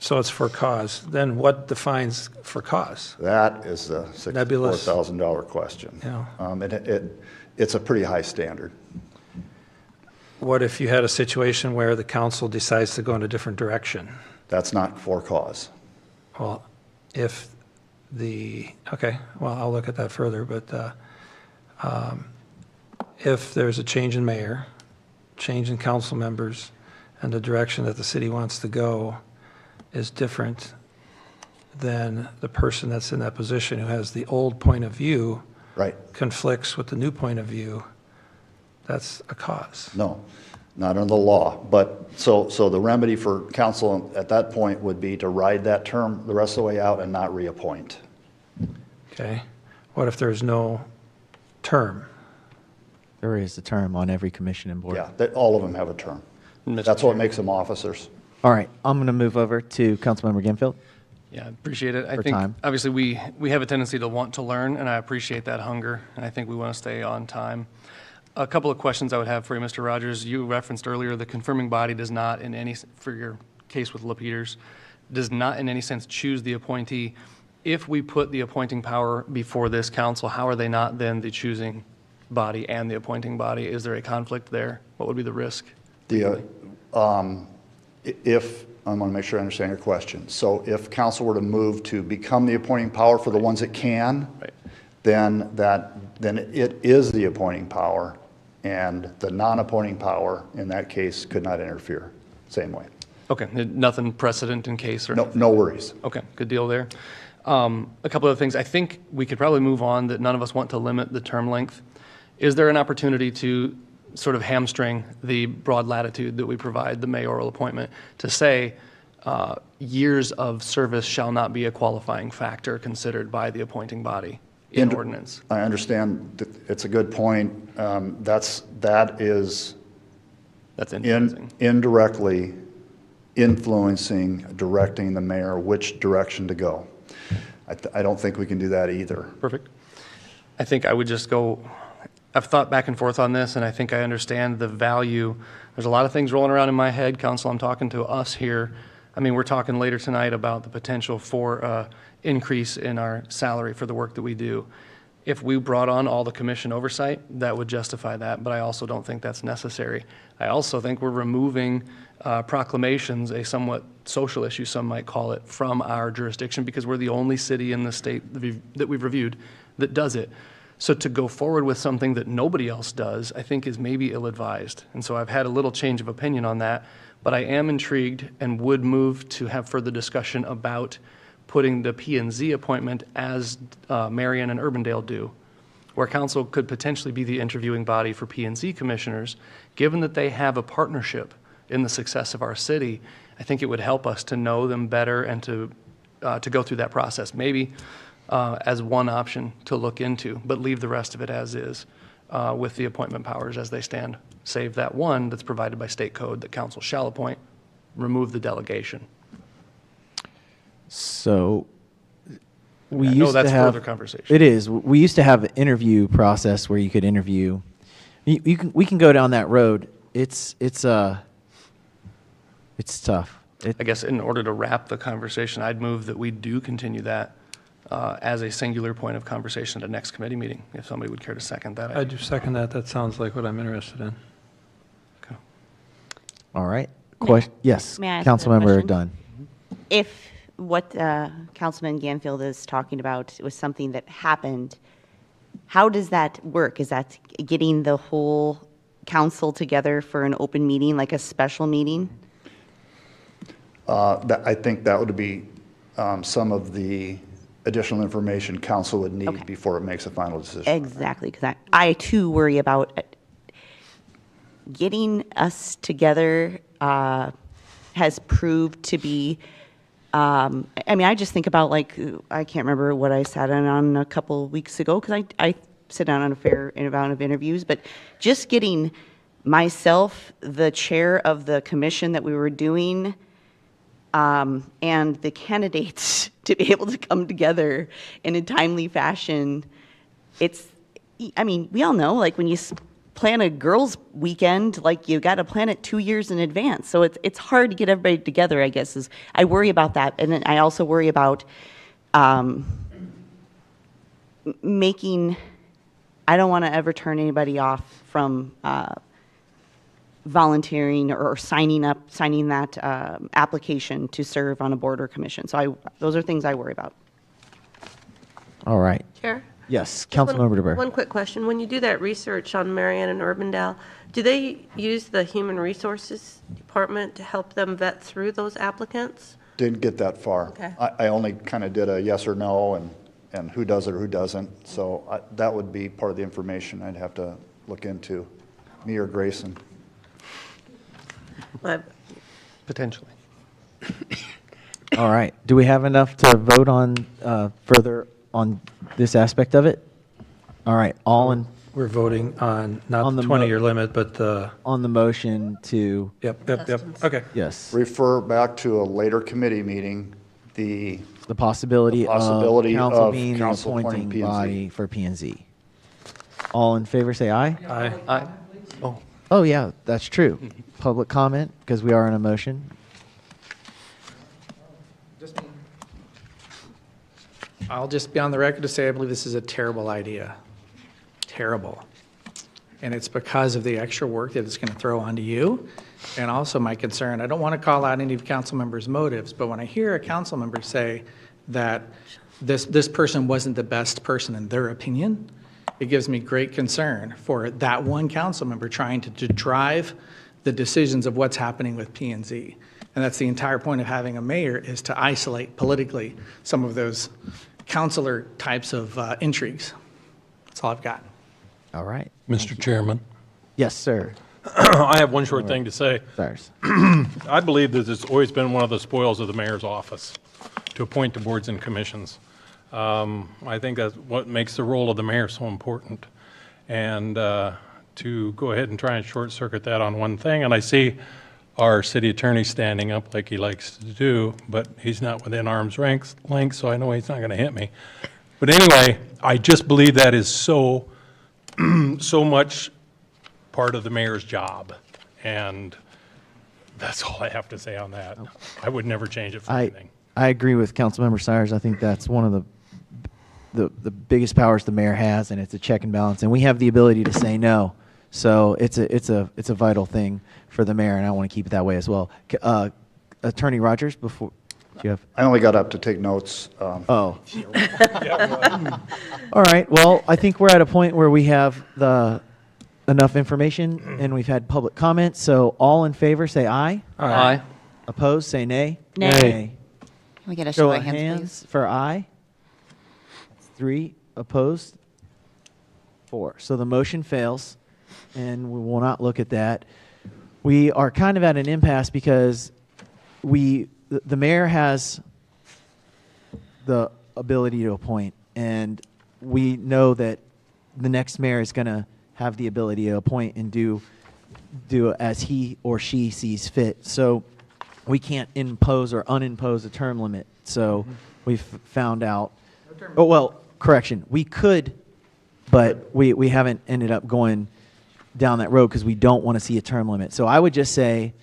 So it's for cause. Then what defines for cause? That is the $64,000 question. Yeah. It's a pretty high standard. What if you had a situation where the council decides to go in a different direction? That's not for cause. Well, okay, well, I'll look at that further, but if there's a change in mayor, change in council members, and the direction that the city wants to go is different than the person that's in that position who has the old point of view, right, conflicts with the new point of view, that's a cause. No, not under the law. But so the remedy for council at that point would be to ride that term the rest of the way out and not reappoint. Okay. What if there's no term? There is a term on every commission and board. Yeah, all of them have a term. Mr. That's what Chair. makes them officers. All right, I'm going to move over to Councilmember Ganfield. Yeah, appreciate it. I For think, time. obviously, we have a tendency to want to learn, and I appreciate that hunger, and I think we want to stay on time. A couple of questions I would have for you, Mr. Rogers. You referenced earlier the confirming body does not in any, for your case with Lapeters, does not in any sense choose the appointee. If we put the appointing power before this council, how are they not then the choosing body and the appointing body? Is there a conflict there? What would be the risk? If, I want to make sure I understand your question. So if council were to move to become the appointing power for the ones it can, Right. then it is the appointing power, and the non-appointing power in that case could not interfere. Same way. Okay, nothing precedent in case or No, no worries. Okay, good deal there. A couple of things. I think we could probably move on, that none of us want to limit the term length. Is there an opportunity to sort of hamstring the broad latitude that we provide the mayoral appointment to say years of service shall not be a qualifying factor considered by the appointing body in ordinance? I understand. It's a good point. That is That's interesting. indirectly influencing, directing the mayor which direction to go. I don't think we can do that either. Perfect. I think I would just go, I've thought back and forth on this, and I think I understand the value. There's a lot of things rolling around in my head, Council. I'm talking to us here. I mean, we're talking later tonight about the potential for increase in our salary for the work that we do. If we brought on all the commission oversight, that would justify that, but I also don't think that's necessary. I also think we're removing proclamations, a somewhat social issue, some might call it, from our jurisdiction because we're the only city in the state that we've reviewed that does it. So to go forward with something that nobody else does, I think is maybe ill-advised. And so I've had a little change of opinion on that, but I am intrigued and would move to have further discussion about putting the P&Z appointment as Marion and Urbandale do, where council could potentially be the interviewing body for P&Z commissioners. Given that they have a partnership in the success of our city, I think it would help us to know them better and to go through that process, maybe as one option to look into, but leave the rest of it as is with the appointment powers as they stand. Save that one that's provided by state code that council shall appoint, remove the delegation. So we I used know that's to have further conversation. It is. We used to have an interview process where you could interview. We can go down that road. It's tough. I guess in order to wrap the conversation, I'd move that we do continue that as a singular point of conversation at the next committee meeting, if somebody would care to second that. I do second that. That sounds like what I'm interested in. Okay. All right. May- Yes, may I ask a Councilmember question? Dunn. If what Councilman Ganfield is talking about was something that happened, how does that work? Is that getting the whole council together for an open meeting, like a special meeting? I think that would be some of the additional information council would need Okay. before it makes a final decision. Exactly, because I too worry about getting us together has proved to be, I mean, I just think about like, I can't remember what I sat in on a couple weeks ago, because I sit down on a fair amount of interviews, but just getting myself, the chair of the commission that we were doing, and the candidates to be able to come together in a timely fashion. I mean, we all know, like when you plan a girls' weekend, like you got to plan it 2 years in advance. So it's hard to get everybody together, I guess, I worry about that. And then I also worry about making, I don't want to ever turn anybody off from volunteering or signing that application to serve on a board or commission. So those are things I worry about. All right. Chair? Yes, Just Councilmember DeBoer. One quick question. When you do that research on Marion and Urbandale, do they use the Human Resources Department to help them vet through those applicants? Didn't get that far. Okay. I only kind of did a yes or no and who does it or who doesn't. So that would be part of the information I'd have to look into, me or Grayson. Potentially. All right. Do we have enough to vote on further on this aspect of it? All right. All in. We're voting on not On the the mo- 20-year limit, but the, On the motion to, yep, okay. yes, Refer back to a later committee meeting, the the possibility of possibility council of being the council appointing appointing P&Z. body for P and Z. All in favor, say aye. Aye. Aye. Oh, Oh, yeah, that's true. Public comment, because we are in a motion. I'll just be on the record to say I believe this is a terrible idea. Terrible. And it's because of the extra work that it's going to throw onto you. And also my concern, I don't want to call out any of council members' motives, but when I hear a council member say that this person wasn't the best person in their opinion, it gives me great concern for that one council member trying to drive the decisions of what's happening with P&Z. And that's the entire point of having a mayor, is to isolate politically some of those councilor types of intrigues. That's all I've got. All right. Mr. Chairman, Yes, sir. I have one short thing to say. Stars. I believe that it's always been one of the spoils of the mayor's office to appoint the boards and commissions. I think that's what makes the role of the mayor so important. And to go ahead and try and short circuit that on one thing, and I see our city attorney standing up like he likes to do, but he's not within arm's length, so I know he's not going to hit me. But anyway, I just believe that is so much part of the mayor's job, and that's all I have to say on that. I would never change it for anything. I agree with Councilmember Sires. I think that's one of the biggest powers the mayor has, and it's a check and balance, and we have the ability to say no. So it's a vital thing for the mayor, and I want to keep it that way as well. Attorney Rogers, before you have. I only got up to take notes. Oh. All right. Well, I think we're at a point where we have enough information, and we've had public comments. So all in favor, say aye. aye. Opposed, say nay. Nay. Can we get a show Show of of hands, hands for aye. 3 opposed. 4. So the motion fails, and we will not look at that. We are kind of at an impasse because the mayor has the ability to appoint, and we know that the next mayor is going to have the ability to appoint and do as he or she sees fit. So we can't impose or unimpose a term limit. So we've found out. Oh, well, correction. We could, but we haven't ended up going down that road because we don't want to see a term limit. So I would just say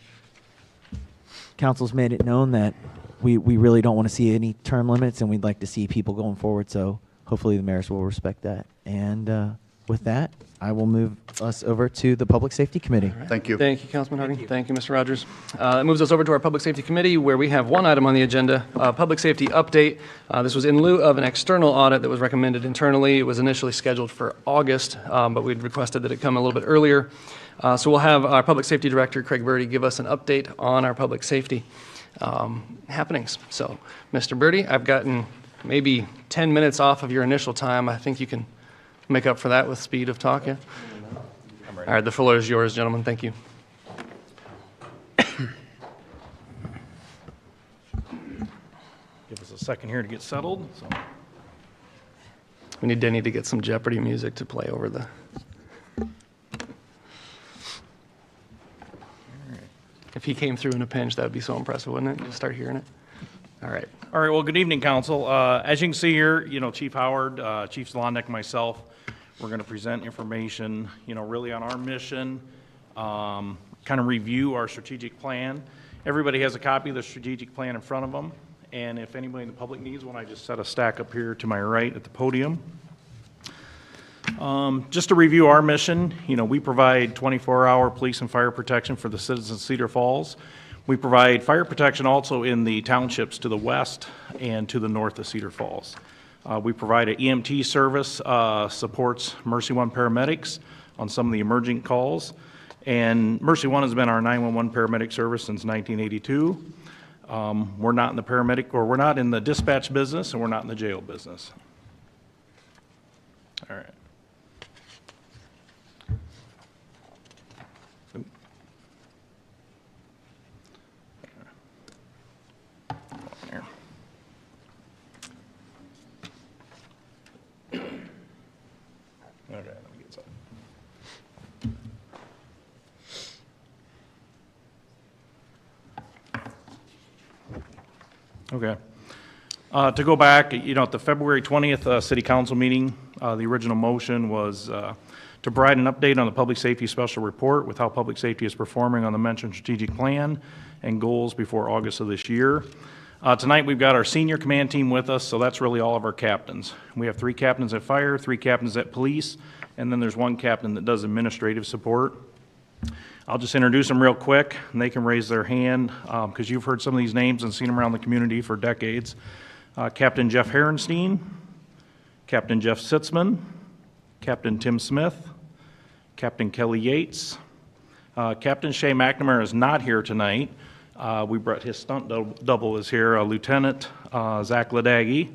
council's made it known that we really don't want to see any term limits, and we'd like to see people going forward. So hopefully the mayors will respect that. And with that, I will move us over to the Public Safety Committee. Thank you. Thank you, Councilman Harding. Thank you, Mr. Rogers. That moves us over to our Public Safety Committee, where we have one item on the agenda, Public Safety Update. This was in lieu of an external audit that was recommended internally. It was initially scheduled for August, but we'd requested that it come a little bit earlier. So we'll have our Public Safety Director, Craig Birdie, give us an update on our public safety happenings. So, Mr. Birdie, I've gotten maybe 10 minutes off of your initial time. I think you can make up for that with speed of talk, yeah? All right, the floor is yours, gentlemen. Thank you. Give us a second here to get settled. So. We need Denny to get some Jeopardy music to play over the... If he came through in a pinch, that would be so impressive, wouldn't it? Just start hearing it. All right. All right, well, good evening, council. As you can see here, Chief Howard, Chief Zlondek, myself, we're going to present information, really on our mission, kind of review our strategic plan. Everybody has a copy of the strategic plan in front of them, and if anybody in the public needs one, I just set a stack up here to my right at the podium. Just to review our mission, we provide 24-hour police and fire protection for the citizens of Cedar Falls. We provide fire protection also in the townships to the west and to the north of Cedar Falls. We provide an EMT service, supports Mercy One paramedics on some of the emergent calls. And Mercy One has been our 911 paramedic service since 1982. We're not in the we're not in the dispatch business, and we're not in the jail business. All right. Okay, let me get some. Okay. To go back, at the February 20th City Council meeting, the original motion was to provide an update on the Public Safety Special Report with how public safety is performing on the mentioned strategic plan and goals before August of this year. Tonight, we've got our senior command team with us, so that's really all of our captains. We have 3 captains at fire, 3 captains at police, and then there's 1 captain that does administrative support. I'll just introduce them real quick, and they can raise their hand, because you've heard some of these names and seen them around the community for decades. Captain Jeff Herenstein, Captain Jeff Sitzman, Captain Tim Smith, Captain Kelly Yates. Captain Shay McNamara is not here tonight. We brought his stunt double is here, Lieutenant Zach Ladaghi,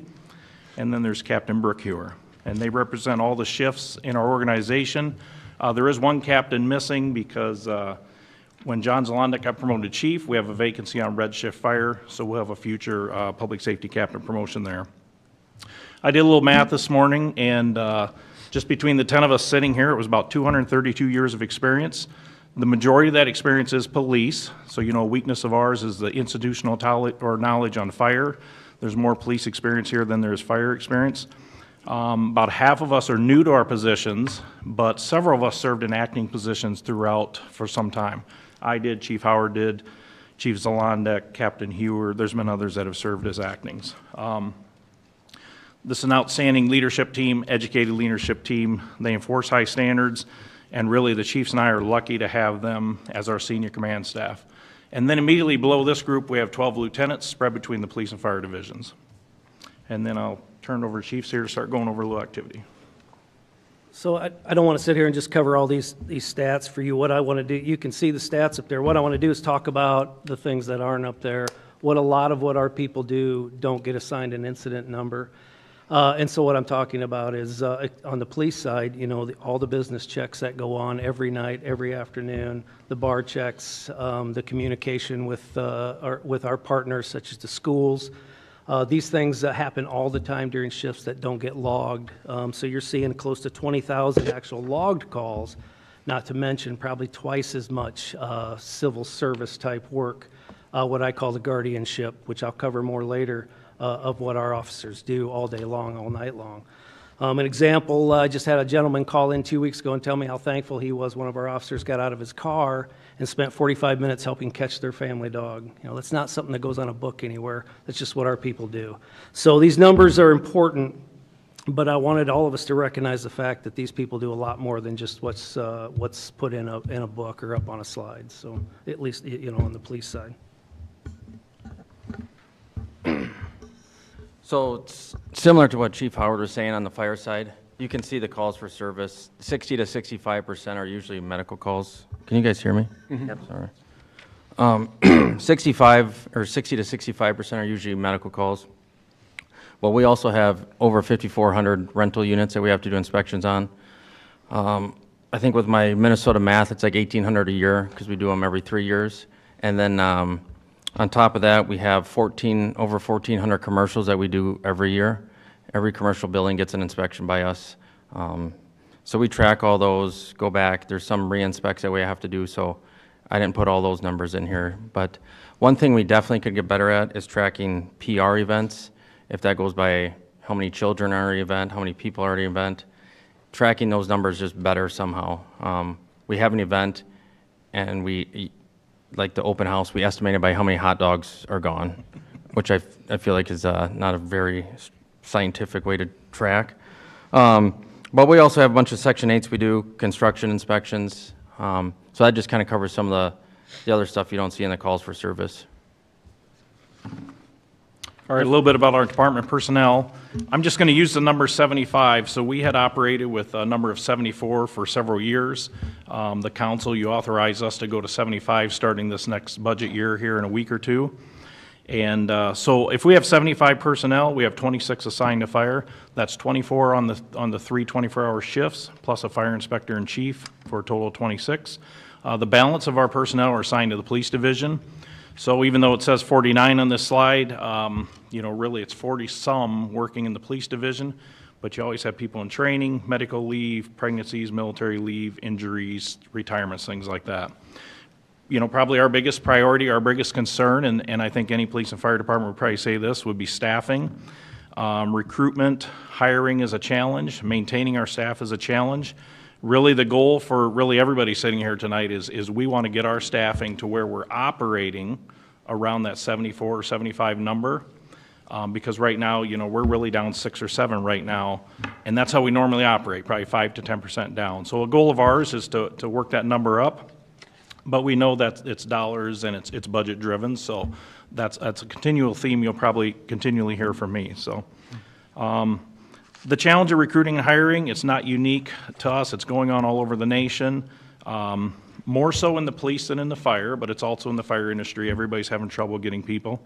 and then there's Captain Brooke Hewer. And they represent all the shifts in our organization. There is 1 captain missing because when John Zalondak got promoted to chief, we have a vacancy on Red Shift Fire, so we'll have a future public safety captain promotion there. I did a little math this morning, and just between the 10 of us sitting here, it was about 232 years of experience. The majority of that experience is police, so a weakness of ours is the institutional knowledge on fire. There's more police experience here than there is fire experience. About half of us are new to our positions, but several of us served in acting positions throughout for some time. I did, Chief Howard did, Chief Zalondak, Captain Hewer. There's been others that have served as actings. This is an outstanding leadership team, educated leadership team. They enforce high standards, and really the chiefs and I are lucky to have them as our senior command staff. And then immediately below this group, we have 12 lieutenants spread between the police and fire divisions. And then I'll turn it over to chiefs here to start going over a little activity. So I don't want to sit here and just cover all these stats for you. What I want to do, you can see the stats up there. What I want to do is talk about the things that aren't up there. What a lot of what our people do don't get assigned an incident number. And so what I'm talking about is on the police side, all the business checks that go on every night, every afternoon, the bar checks, the communication with our partners such as the schools. These things happen all the time during shifts that don't get logged. So you're seeing close to 20,000 actual logged calls, not to mention probably twice as much civil service type work, what I call the guardianship, which I'll cover more later, of what our officers do all day long, all night long. An example, I just had a gentleman call in 2 weeks ago and tell me how thankful he was one of our officers got out of his car and spent 45 minutes helping catch their family dog. That's not something that goes on a book anywhere. That's just what our people do. So these numbers are important, but I wanted all of us to recognize the fact that these people do a lot more than just what's put in a book or up on a slide. So at least, on the police side. So it's similar to what Chief Howard was saying on the fire side. You can see the calls for service. 60 to 65% are usually medical calls. Can you guys hear me? Yep. Sorry. 65 or 60 to 65% are usually medical calls. Well, we also have over 5,400 rental units that we have to do inspections on. I think with my Minnesota math, it's like 1,800 a year because we do them every 3 years. And then on top of that, we have over 1,400 commercials that we do every year. Every commercial building gets an inspection by us. So we track all those, go back. There's some re-inspects that we have to do, so I didn't put all those numbers in here. But one thing we definitely could get better at is tracking PR events. If that goes by how many children are at an event, how many people are at an event, tracking those numbers just better somehow. We have an event, and like the open house, we estimated by how many hot dogs are gone, which I feel like is not a very scientific way to track. But we also have a bunch of Section 8s we do, construction inspections. So that just kind of covers some of the other stuff you don't see in the calls for service. All right, a little bit about our department personnel. I'm just going to use the number 75. So we had operated with a number of 74 for several years. The council, you authorized us to go to 75 starting this next budget year here in a week or two. And so if we have 75 personnel, we have 26 assigned to fire. That's 24 on the 3 24-hour shifts, plus a fire inspector in chief for a total of 26. The balance of our personnel are assigned to the police division. So even though it says 49 on this slide, really it's 40-some working in the police division, but you always have people in training, medical leave, pregnancies, military leave, injuries, retirements, things like that. You know, probably our biggest priority, our biggest concern, and I think any police and fire department would probably say this, would be staffing. Recruitment, hiring is a challenge. Maintaining our staff is a challenge. Really, the goal for really everybody sitting here tonight is we want to get our staffing to where we're operating around that 74 or 75 number. Because right now, you know, we're really down 6 or 7 right now, and that's how we normally operate, probably 5 to 10% down. So a goal of ours is to work that number up. But we know that it's dollars and it's budget driven, so that's a continual theme you'll probably continually hear from me. So the challenge of recruiting and hiring, it's not unique to us. It's going on all over the nation, more so in the police than in the fire, but it's also in the fire industry. Everybody's having trouble getting people.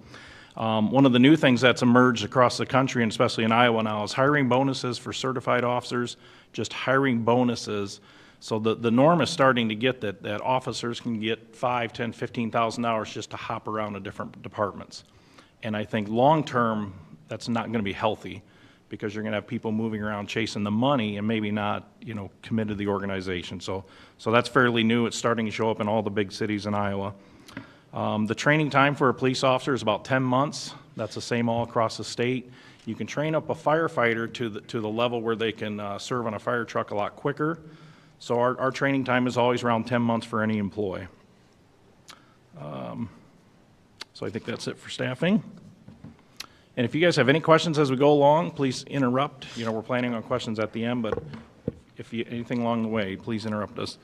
One of the new things that's emerged across the country, and especially in Iowa now, is hiring bonuses for certified officers, just hiring bonuses. So the norm is starting to get that officers can get $5,000, $10,000, $15,000 just to hop around to different departments. And I think long-term, that's not going to be healthy because you're going to have people moving around chasing the money and maybe not, you know, committed to the organization. So that's fairly new. It's starting to show up in all the big cities in Iowa. The training time for a police officer is about 10 months. That's the same all across the state. You can train up a firefighter to the level where they can serve on a fire truck a lot quicker. So our training time is always around 10 months for any employee. So I think that's it for staffing. And if you guys have any questions as we go along, please interrupt. You know, we're planning on questions at the end, but if you, anything along the way, please interrupt us.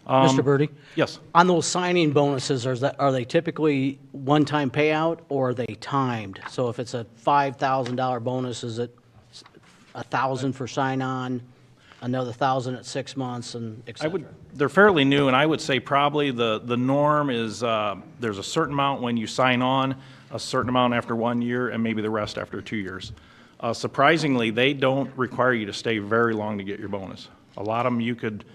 Mr. Birdie? Yes. On those signing bonuses, are they typically one-time payout or are they timed? So if it's a $5,000 bonus, is it $1,000 for sign-on, another $1,000 at 6 months, and et cetera? They're fairly new, and I would say probably the norm is there's a certain amount when you sign on, a certain amount after 1 year, and maybe the rest after 2 years. Surprisingly, they don't require you to stay very long to get your bonus. A lot of them you could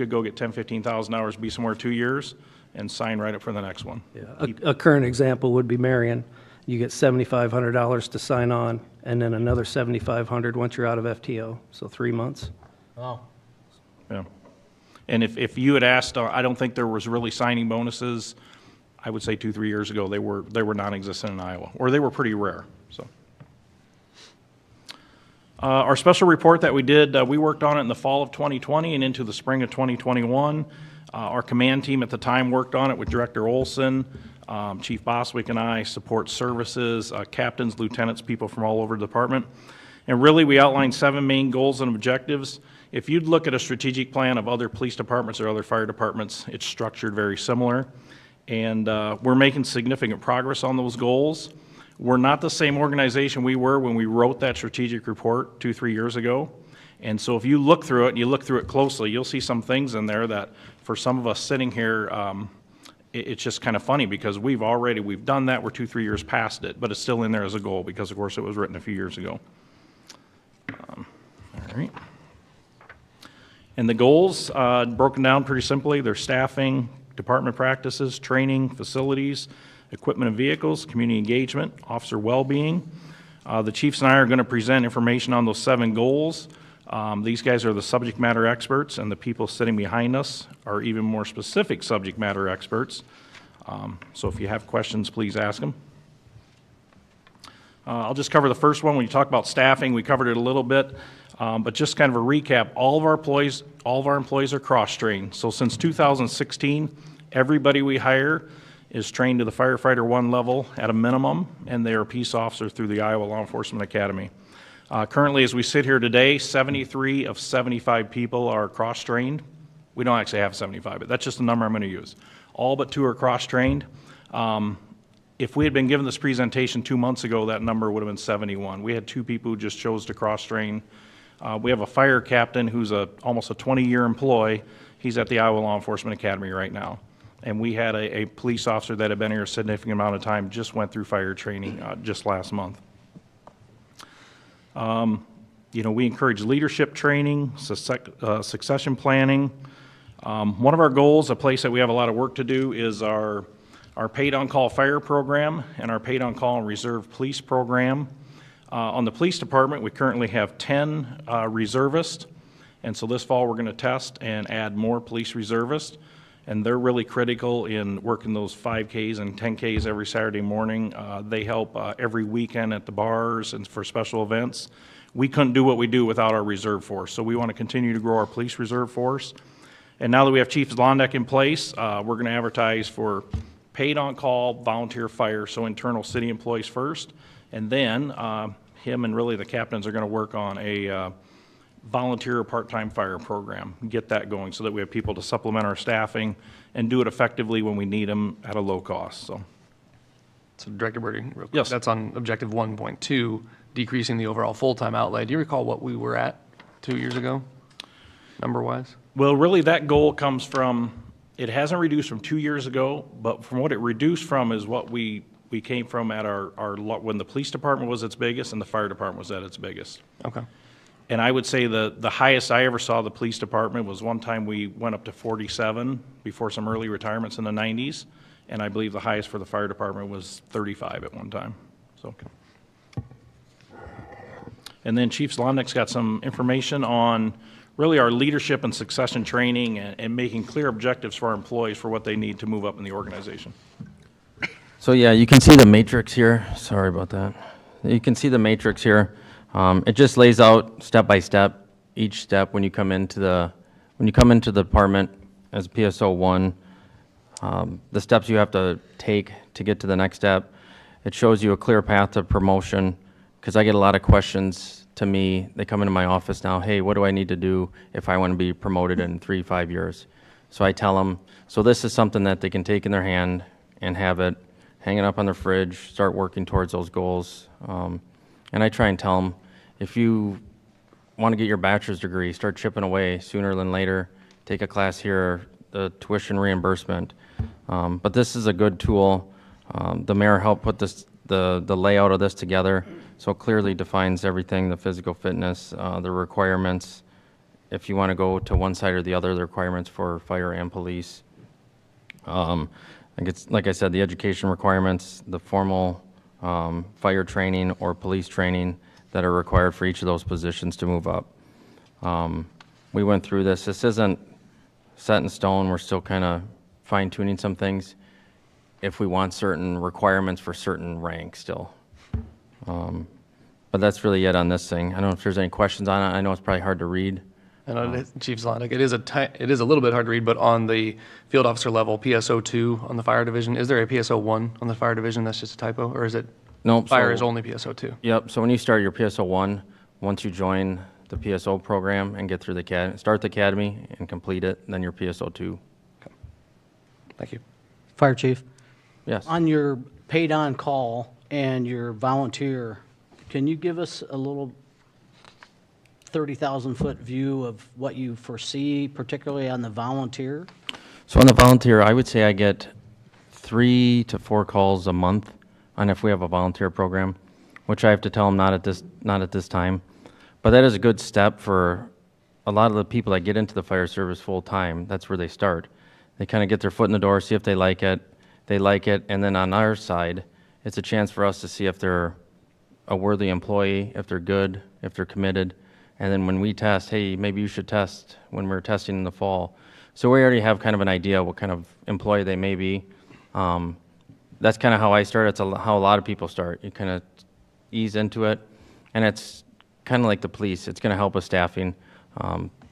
go get $10,000, $15,000, be somewhere 2 years, and sign right up for the next one. Yeah. A current example would be Marion. You get $7,500 to sign on, and then another $7,500 once you're out of FTO, so 3 months. Oh. Yeah. And if you had asked, I don't think there was really signing bonuses. I would say 2-3 years ago they were non-existent in Iowa, or they were pretty rare. So. Our special report that we did, we worked on it in the fall of 2020 and into the spring of 2021. Our command team at the time worked on it with Director Olson, Chief Boswick and I, support services, captains, lieutenants, people from all over the department. And really, we outlined 7 main goals and objectives. If you'd look at a strategic plan of other police departments or other fire departments, it's structured very similar. And we're making significant progress on those goals. We're not the same organization we were when we wrote that strategic report 2-3 years ago. And so if you look through it, and you look through it closely, you'll see some things in there that for some of us sitting here, it's just kind of funny because we've done that, we're 2-3 years past it, but it's still in there as a goal because of course it was written a few years ago. All right. And the goals, broken down pretty simply, they're staffing, department practices, training, facilities, equipment and vehicles, community engagement, officer well-being. The chiefs and I are going to present information on those 7 goals. These guys are the subject matter experts, and the people sitting behind us are even more specific subject matter experts. So if you have questions, please ask them. I'll just cover the first one. When you talk about staffing, we covered it a little bit, but just kind of a recap, all of our employees are cross-trained. So since 2016, everybody we hire is trained to the firefighter 1 level at a minimum, and they are peace officers through the Iowa Law Enforcement Academy. Currently, as we sit here today, 73 of 75 people are cross-trained. We don't actually have 75, but that's just the number I'm going to use. All but 2 are cross-trained. If we had been given this presentation 2 months ago, that number would have been 71. We had 2 people who just chose to cross-train. We have a fire captain who's almost a 20-year employee. He's at the Iowa Law Enforcement Academy right now. And we had a police officer that had been here a significant amount of time, just went through fire training just last month. You know, we encourage leadership training, succession planning. One of our goals, a place that we have a lot of work to do, is our paid on-call fire program and our paid on-call and reserve police program. On the police department, we currently have 10 reservists, and so this fall we're going to test and add more police reservists, and they're really critical in working those 5Ks and 10Ks every Saturday morning. They help every weekend at the bars and for special events. We couldn't do what we do without our reserve force, so we want to continue to grow our police reserve force. And now that we have Chief Zlondek in place, we're going to advertise for paid on-call volunteer fire, so internal city employees first, and then him and really the captains are going to work on a volunteer or part-time fire program, get that going so that we have people to supplement our staffing and do it effectively when we need them at a low cost. So Director Birdie, real quick, Yes. that's on objective 1.2, decreasing the overall full-time outlay. Do you recall what we were at 2 years ago, number-wise? Well, really, that goal comes from, it hasn't reduced from 2 years ago, but from what it reduced from is what we came from at when the police department was its biggest and the fire department was at its biggest. Okay. And I would say the highest I ever saw the police department was one time we went up to 47 before some early retirements in the 90s, and I believe the highest for the fire department was 35 at one time. So. And then Chief Zlondek's got some information on really our leadership and succession training and making clear objectives for our employees for what they need to move up in the organization. So yeah, you can see the matrix here. Sorry about that. You can see the matrix here. It just lays out step by step, each step when you come into the department as a PSO 1, the steps you have to take to get to the next step. It shows you a clear path to promotion, because I get a lot of questions to me. They come into my office now, hey, what do I need to do if I want to be promoted in 3-5 years? So I tell them, so this is something that they can take in their hand and have it, hang it up on their fridge, start working towards those goals. And I try and tell them, if you want to get your bachelor's degree, start chipping away sooner than later. Take a class here, the tuition reimbursement. But this is a good tool. The mayor helped put the layout of this together, so it clearly defines everything, the physical fitness, the requirements. If you want to go to one side or the other, the requirements for fire and police. Like I said, the education requirements, the formal fire training or police training that are required for each of those positions to move up. We went through this. This isn't set in stone. We're still kind of fine-tuning some things if we want certain requirements for certain ranks still. But that's really it on this thing. I don't know if there's any questions on it. I know it's probably hard to read. And Chief Zlondek, it is a little bit hard to read, but on the field officer level, PSO 2 on the fire division, is there a PSO 1 on the fire division? That's just a typo, or is it? Nope. Fire is only PSO 2. Yep. So when you start your PSO 1, once you join the PSO program and get through the start the academy and complete it, then you're PSO 2. Okay. Thank you. Fire Chief? Yes. On your paid on-call and your volunteer, can you give us a little 30,000-foot view of what you foresee, particularly on the volunteer? So on the volunteer, I would say I get 3 to 4 calls a month on if we have a volunteer program, which I have to tell them not at this time. But that is a good step for a lot of the people that get into the fire service full time. That's where they start. They kind of get their foot in the door, see if they like it. They like it, and then on our side, it's a chance for us to see if they're a worthy employee, if they're good, if they're committed. And then when we test, hey, maybe you should test when we're testing in the fall. So we already have kind of an idea what kind of employee they may be. That's kind of how I start. It's how a lot of people start. You kind of ease into it, and it's kind of like the police. It's going to help with staffing.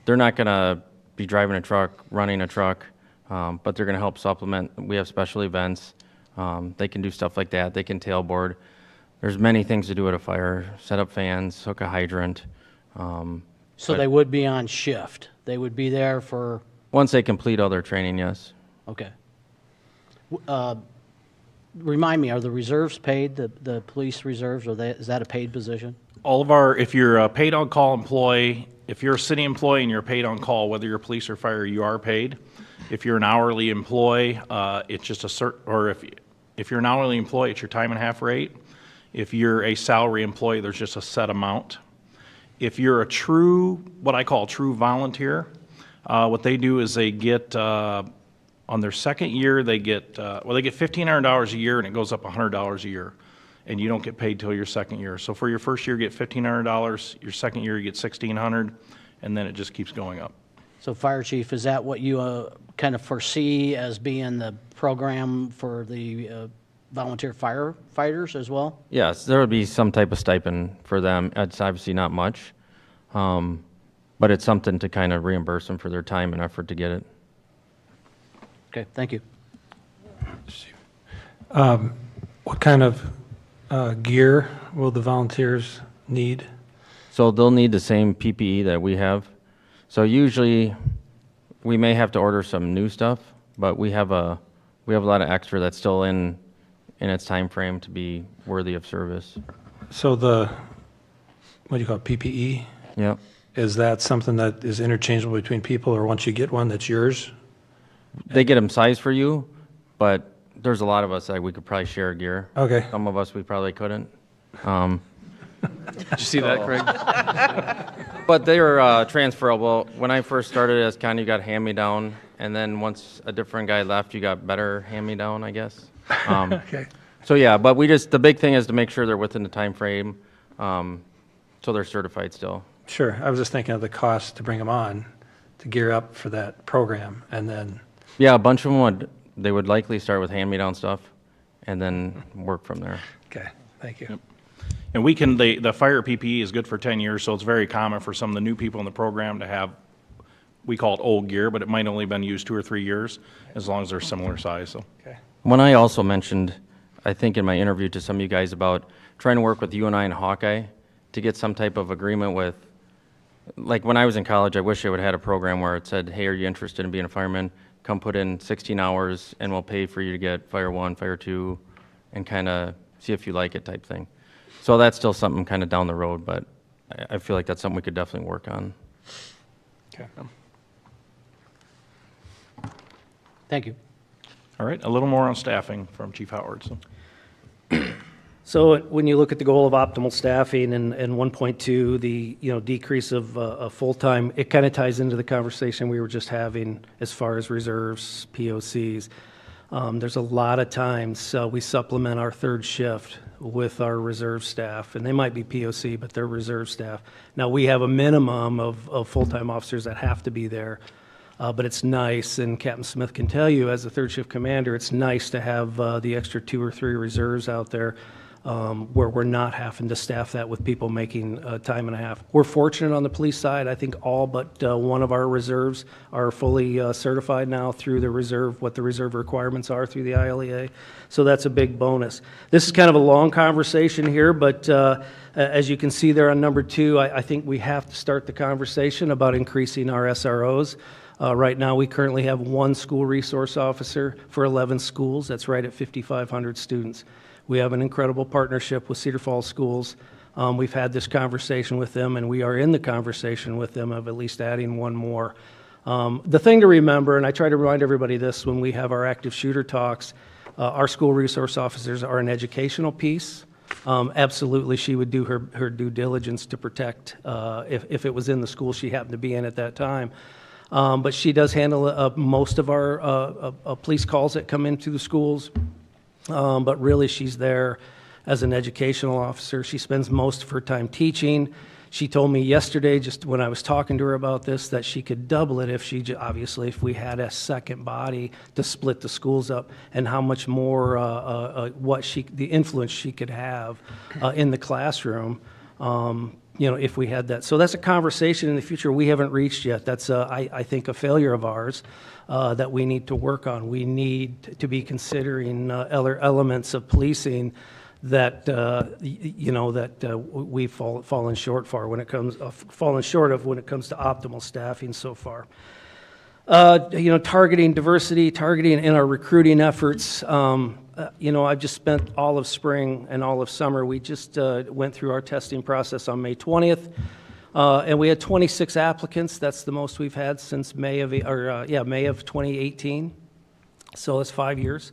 They're not going to be driving a truck, running a truck, but they're going to help supplement. We have special events. They can do stuff like that. They can tailboard. There's many things to do at a fire. Set up fans, hook a hydrant. So they would be on shift. They would be there for... Once they complete all their training, yes. Okay. Remind me, are the reserves paid, the police reserves, or is that a paid position? All of our, if you're a paid on-call employee, if you're a city employee and you're paid on-call, whether you're police or fire, you are paid. If you're an hourly employee, it's just if you're an hourly employee, it's your time and a half rate. If you're a salary employee, there's just a set amount. If you're a true, what I call true volunteer, what they do is they get, on their second year, they get $1,500 a year, and it goes up $100 a year. and you don't get paid till your second year. So for your first year, you get $1,500, your second year, you get $1,600, and then it just keeps going up. So Fire Chief, is that what you kind of foresee as being the program for the volunteer firefighters as well? Yes, there would be some type of stipend for them. It's obviously not much, but it's something to kind of reimburse them for their time and effort to get it. Okay, thank you. What kind of gear will the volunteers need? So they'll need the same PPE that we have. So usually, we may have to order some new stuff, but we have a lot of extra that's still in its time frame to be worthy of service. So what do you call it, PPE? Yep. Is that something that is interchangeable between people, or once you get one, that's yours? They get them sized for you, but there's a lot of us that we could probably share gear. Okay. Some of us we probably couldn't. Did you see that, Craig? But they are transferable. When I first started as county, you got hand-me-down, and then once a different guy left, you got better hand-me-down, I guess. Okay. So yeah, but the big thing is to make sure they're within the time frame, so they're certified still. Sure. I was just thinking of the cost to bring them on, to gear up for that program, and then... Yeah, a bunch of them would likely start with hand-me-down stuff, and then work from there. Okay, thank you. Yep. And the fire PPE is good for 10 years, so it's very common for some of the new people in the program to have, we call it old gear, but it might only been used 2 or 3 years, as long as they're similar size. So. Okay. When I also mentioned, I think in my interview to some of you guys about trying to work with UNI and Hawkeye to get some type of agreement with, like when I was in college, I wish I would have had a program where it said, hey, are you interested in being a fireman? Come put in 16 hours and we'll pay for you to get Fire 1, Fire 2, and kind of see if you like it type thing. So that's still something kind of down the road, but I feel like that's something we could definitely work on. Okay. Thank you. All right, a little more on staffing from Chief Howard. So when you look at the goal of optimal staffing and 1.2, the decrease of full-time, it kind of ties into the conversation we were just having as far as reserves, POCs. There's a lot of times we supplement our third shift with our reserve staff, and they might be POC, but they're reserve staff. Now, we have a minimum of full-time officers that have to be there, but it's nice, and Captain Smith can tell you, as a third shift commander, it's nice to have the extra 2 or 3 reserves out there where we're not having to staff that with people making time and a half. We're fortunate on the police side. I think all but one of our reserves are fully certified now through the reserve, what the reserve requirements are through the ILEA. So that's a big bonus. This is kind of a long conversation here, but as you can see there on number 2, I think we have to start the conversation about increasing our SROs. Right now, we currently have 1 school resource officer for 11 schools. That's right at 5,500 students. We have an incredible partnership with Cedar Falls Schools. We've had this conversation with them, and we are in the conversation with them of at least adding 1 more. The thing to remember, and I try to remind everybody this when we have our active shooter talks, our school resource officers are an educational piece. Absolutely, she would do her due diligence to protect if it was in the school she happened to be in at that time. But she does handle most of our police calls that come into the schools. But really, she's there as an educational officer. She spends most of her time teaching. She told me yesterday, just when I was talking to her about this, that she could double it if obviously, if we had a second body to split the schools up, and how much more, the influence she could have in the classroom, if we had that. So that's a conversation in the future we haven't reached yet. That's, I think, a failure of ours. That we need to work on. We need to be considering other elements of policing that we've fallen short for when it comes fallen short of when it comes to optimal staffing so far. Targeting diversity, targeting in our recruiting efforts. I've just spent all of spring and all of summer. We just went through our testing process on May 20th. And we had 26 applicants. That's the most we've had since May of 2018. So it's 5 years.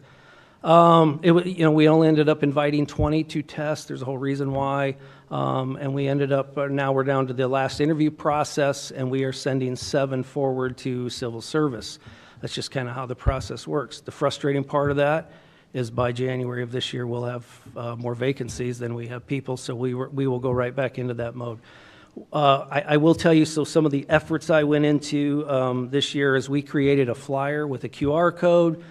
We only ended up inviting 20 to test. There's a whole reason why. And we ended up, now we're down to the last interview process, and we are sending 7 forward to civil service. That's just kind of how the process works. The frustrating part of that is by January of this year, we'll have more vacancies than we have people, so we will go right back into that mode. I will tell you, so some of the efforts I went into this year is we created a flyer with a QR code.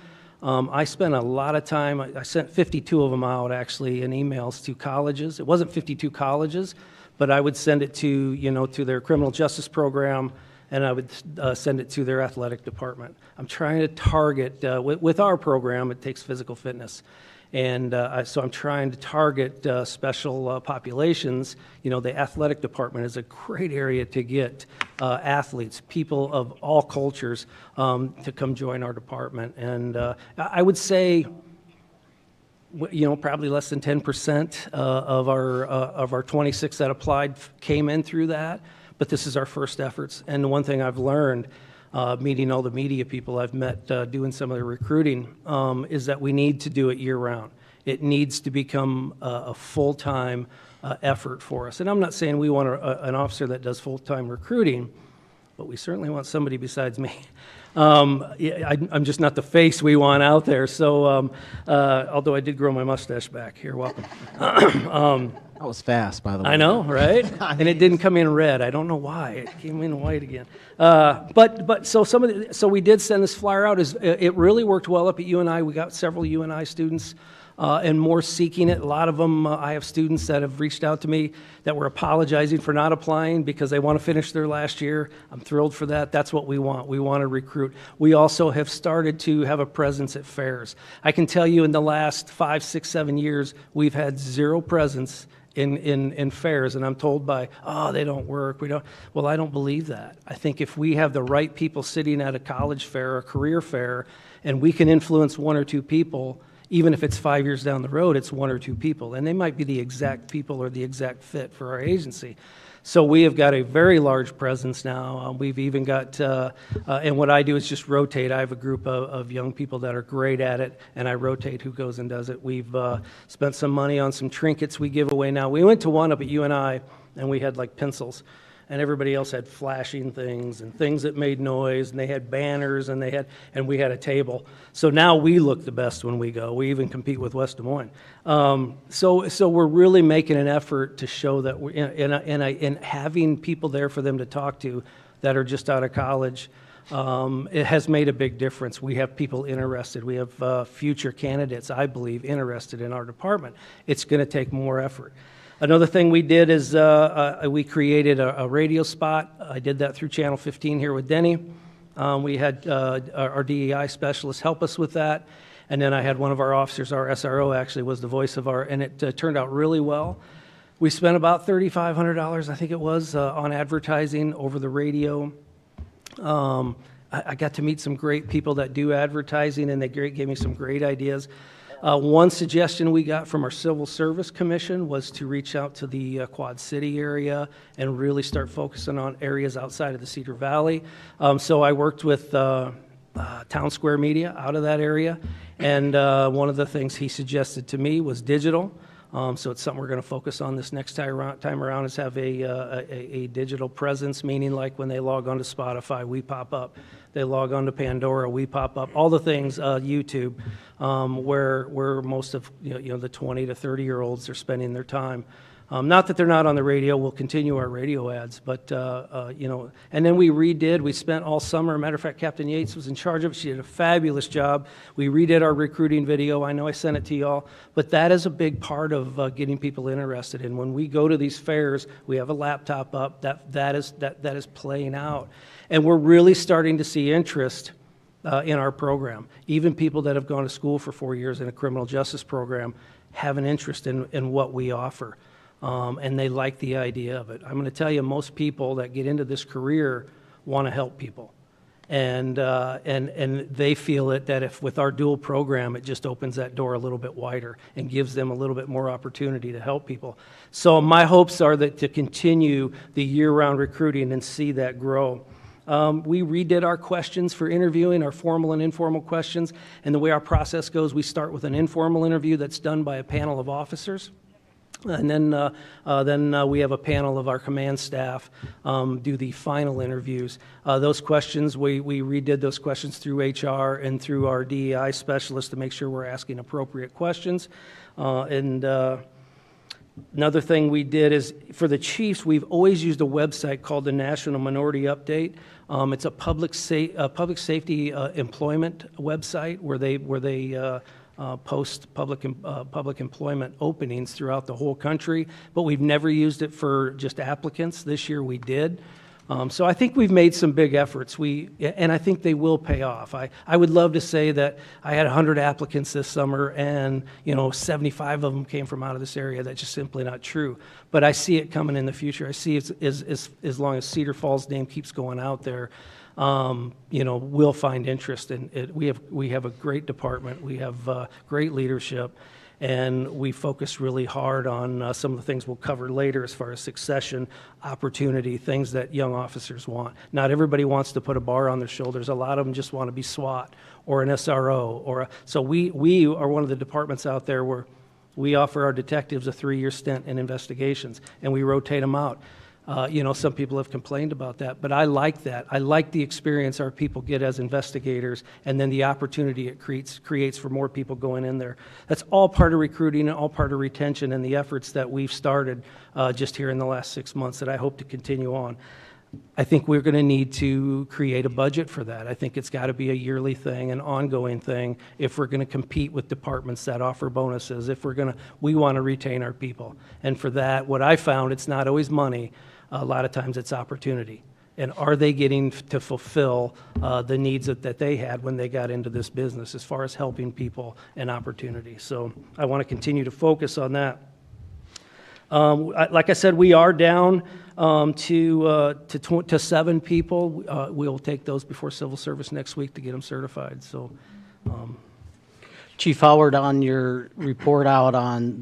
I spent a lot of time, I sent 52 of them out actually in emails to colleges. It wasn't 52 colleges, but I would send it to, to their criminal justice program, and I would send it to their athletic department. I'm trying to target, with our program, it takes physical fitness. And so I'm trying to target special populations. The athletic department is a great area to get athletes, people of all cultures, to come join our department. And I would say, probably less than 10% of our 26 that applied came in through that. But this is our first efforts. And the one thing I've learned, meeting all the media people I've met doing some of the recruiting, is that we need to do it year-round. It needs to become a full-time effort for us. And I'm not saying we want an officer that does full-time recruiting, but we certainly want somebody besides me. I'm just not the face we want out there. So, although I did grow my mustache back. You're welcome. That was fast, by the way. I know, right? And it didn't come in red. I don't know why. It came in white again. But so we did send this flyer out. It really worked well up at UNI. We got several UNI students and more seeking it. A lot of them, I have students that have reached out to me that were apologizing for not applying because they want to finish their last year. I'm thrilled for that. That's what we want. We want to recruit. We also have started to have a presence at fairs. I can tell you in the last 5, 6, 7 years, we've had zero presence in fairs, and I'm told they don't work. Well, I don't believe that. I think if we have the right people sitting at a college fair, a career fair, and we can influence 1 or 2 people, even if it's 5 years down the road, it's 1 or 2 people, and they might be the exact people or the exact fit for our agency. So we have got a very large presence now. We've even got, and what I do is just rotate. I have a group of young people that are great at it, and I rotate who goes and does it. We've spent some money on some trinkets we give away now. We went to one up at UNI, and we had like pencils, and everybody else had flashing things and things that made noise, and they had banners, and we had a table. So now we look the best when we go. We even compete with West Des Moines. So we're really making an effort to show that and having people there for them to talk to that are just out of college. It has made a big difference. We have people interested. We have future candidates, I believe, interested in our department. It's going to take more effort. Another thing we did is we created a radio spot. I did that through Channel 15 here with Denny. We had our DEI specialist help us with that. And then I had one of our officers, our SRO actually was the voice of and it turned out really well. We spent about $3,500, I think it was, on advertising over the radio. I got to meet some great people that do advertising, and they gave me some great ideas. One suggestion we got from our Civil Service Commission was to reach out to the Quad City area and really start focusing on areas outside of the Cedar Valley. So I worked with Town Square Media out of that area, and one of the things he suggested to me was digital. So it's something we're going to focus on this next time around is have a digital presence, meaning like when they log on to Spotify, we pop up. They log on to Pandora, we pop up. All the things, YouTube, where most of the 20 to 30-year-olds are spending their time. Not that they're not on the radio. We'll continue our radio ads, but and then we spent all summer. Matter of fact, Captain Yates was in charge of it. She did a fabulous job. We redid our recruiting video. I know I sent it to y'all, but that is a big part of getting people interested. And when we go to these fairs, we have a laptop up. That is playing out, and we're really starting to see interest in our program. Even people that have gone to school for 4 years in a criminal justice program have an interest in what we offer. And they like the idea of it. I'm going to tell you, most people that get into this career want to help people. And they feel that if with our dual program, it just opens that door a little bit wider and gives them a little bit more opportunity to help people. So my hopes are that to continue the year-round recruiting and see that grow. We redid our questions for interviewing, our formal and informal questions. And the way our process goes, we start with an informal interview that's done by a panel of officers. And then we have a panel of our command staff do the final interviews. Those questions, we redid those questions through HR and through our DEI specialists to make sure we're asking appropriate questions. Another thing we did is, for the chiefs, we've always used a website called the National Minority Update. It's a public safety employment website where they post public employment openings throughout the whole country, but we've never used it for just applicants. This year we did. So I think we've made some big efforts, and I think they will pay off. I would love to say that I had 100 applicants this summer and 75 of them came from out of this area. That's just simply not true. But I see it coming in the future. I see it as long as Cedar Falls' name keeps going out there, we'll find interest in it. We have a great department. We have great leadership. And we focus really hard on some of the things we'll cover later as far as succession, opportunity, things that young officers want. Not everybody wants to put a bar on their shoulders. A lot of them just want to be SWAT or an SRO. So we are one of the departments out there where we offer our detectives a 3-year stint in investigations, and we rotate them out. Some people have complained about that, but I like that. I like the experience our people get as investigators and then the opportunity it creates for more people going in there. That's all part of recruiting and all part of retention and the efforts that we've started just here in the last 6 months that I hope to continue on. I think we're going to need to create a budget for that. I think it's got to be a yearly thing, an ongoing thing, if we're going to compete with departments that offer bonuses, we want to retain our people. And for that, what I found, it's not always money. A lot of times it's opportunity. And are they getting to fulfill the needs that they had when they got into this business as far as helping people and opportunity? So I want to continue to focus on that. Like I said, we are down to 7 people. We'll take those before civil service next week to get them certified. So. Chief Howard, on your report out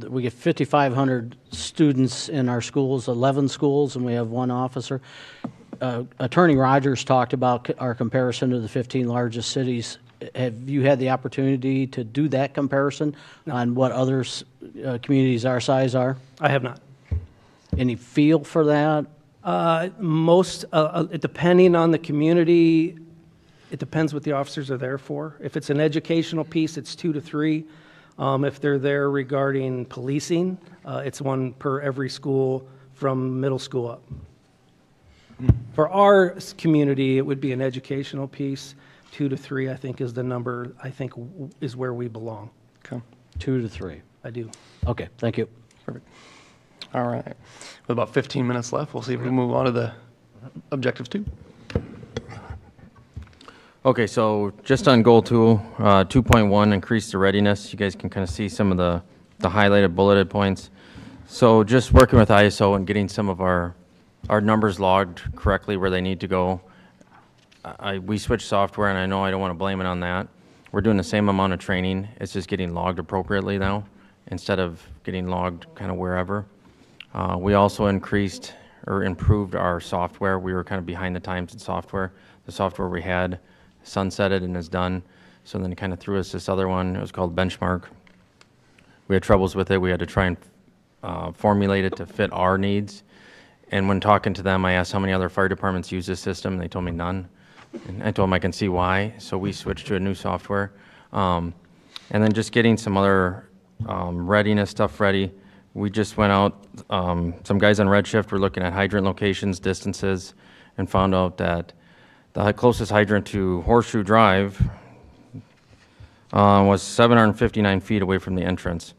we get 5,500 students in our schools, 11 schools, and we have 1 officer. Attorney Rogers talked about our comparison to the 15 largest cities. Have you had the opportunity to do that comparison on what other communities our size are? I have not. Any feel for that? Depending on the community, it depends what the officers are there for. If it's an educational piece, it's 2 to 3. If they're there regarding policing, it's 1 per every school from middle school up. For our community, it would be an educational piece. 2 to 3, I think, is the number, is where we belong. Okay. 2 to 3. I do. Okay, thank you. Perfect. All right. With about 15 minutes left, we'll see if we move on to the objectives 2. Okay, so just on goal 2.1, increase the readiness. You guys can kind of see some of the highlighted bulleted points. So just working with ISO and getting some of our numbers logged correctly where they need to go. We switched software, and I know I don't want to blame it on that. We're doing the same amount of training. It's just getting logged appropriately now instead of getting logged kind of wherever. We also increased or improved our software. We were kind of behind the times in software. The software we had sunsetted and is done. So then it kind of threw us this other one. It was called Benchmark. We had troubles with it. We had to try and formulate it to fit our needs. And when talking to them, I asked how many other fire departments use this system, and they told me none. And I told them I can see why, so we switched to a new software. And then just getting some other readiness stuff ready. We just went out, some guys on Red Shift were looking at hydrant locations, distances, and found out that the closest hydrant to Horseshoe Drive was 759 feet away from the entrance.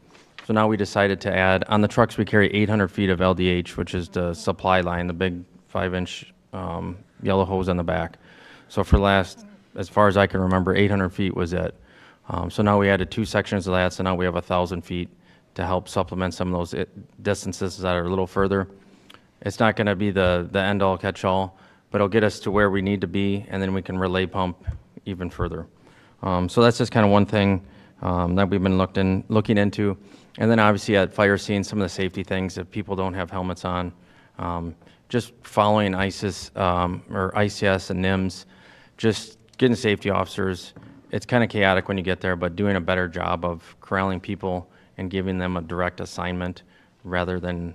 So now we decided to add, on the trucks we carry 800 feet of LDH, which is the supply line, the big 5-inch yellow hose on the back. So for as far as I can remember, 800 feet was it. So now we added 2 sections of that, so now we have 1,000 feet to help supplement some of those distances that are a little further. It's not going to be the end-all, catch-all, but it'll get us to where we need to be, and then we can relay pump even further. So that's just kind of one thing that we've been looking into. And then obviously at fire scenes, some of the safety things, if people don't have helmets on, just following ISIS or ICS and NIMS, just getting safety officers. It's kind of chaotic when you get there, but doing a better job of corralling people and giving them a direct assignment rather than,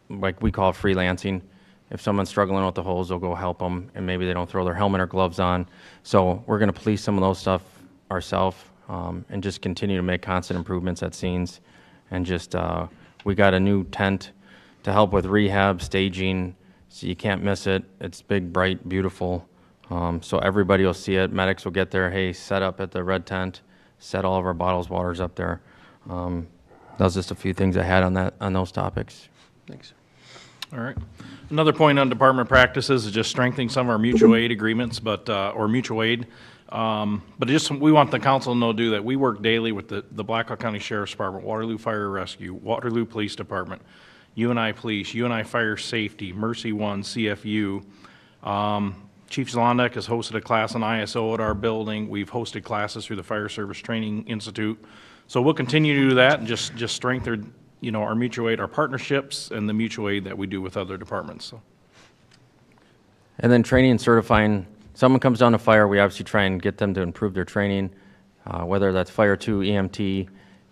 like we call it freelancing. If someone's struggling with the hose, they'll go help them, and maybe they don't throw their helmet or gloves on. So we're going to police some of those stuff ourselves, and just continue to make constant improvements at scenes. And just, we got a new tent to help with rehab, staging, so you can't miss it. It's big, bright, beautiful. So everybody will see it. Medics will get there, hey, set up at the red tent, set all of our bottles, waters up there. That was just a few things I had on those topics. Thanks. All right. Another point on department practices is just strengthening some of our mutual aid agreements, or mutual aid. But just, we want the council to know, that we work daily with the Blackhawk County Sheriff's Department, Waterloo Fire Rescue, Waterloo Police Department, UNI Police, UNI Fire Safety, Mercy One, CFU. Chief Zlondek has hosted a class on ISO at our building. We've hosted classes through the Fire Service Training Institute. So we'll continue to do that and just strengthen, our mutual aid, our partnerships, and the mutual aid that we do with other departments. So. And then training and certifying. Someone comes down to fire, we obviously try and get them to improve their training, whether that's Fire 2, EMT,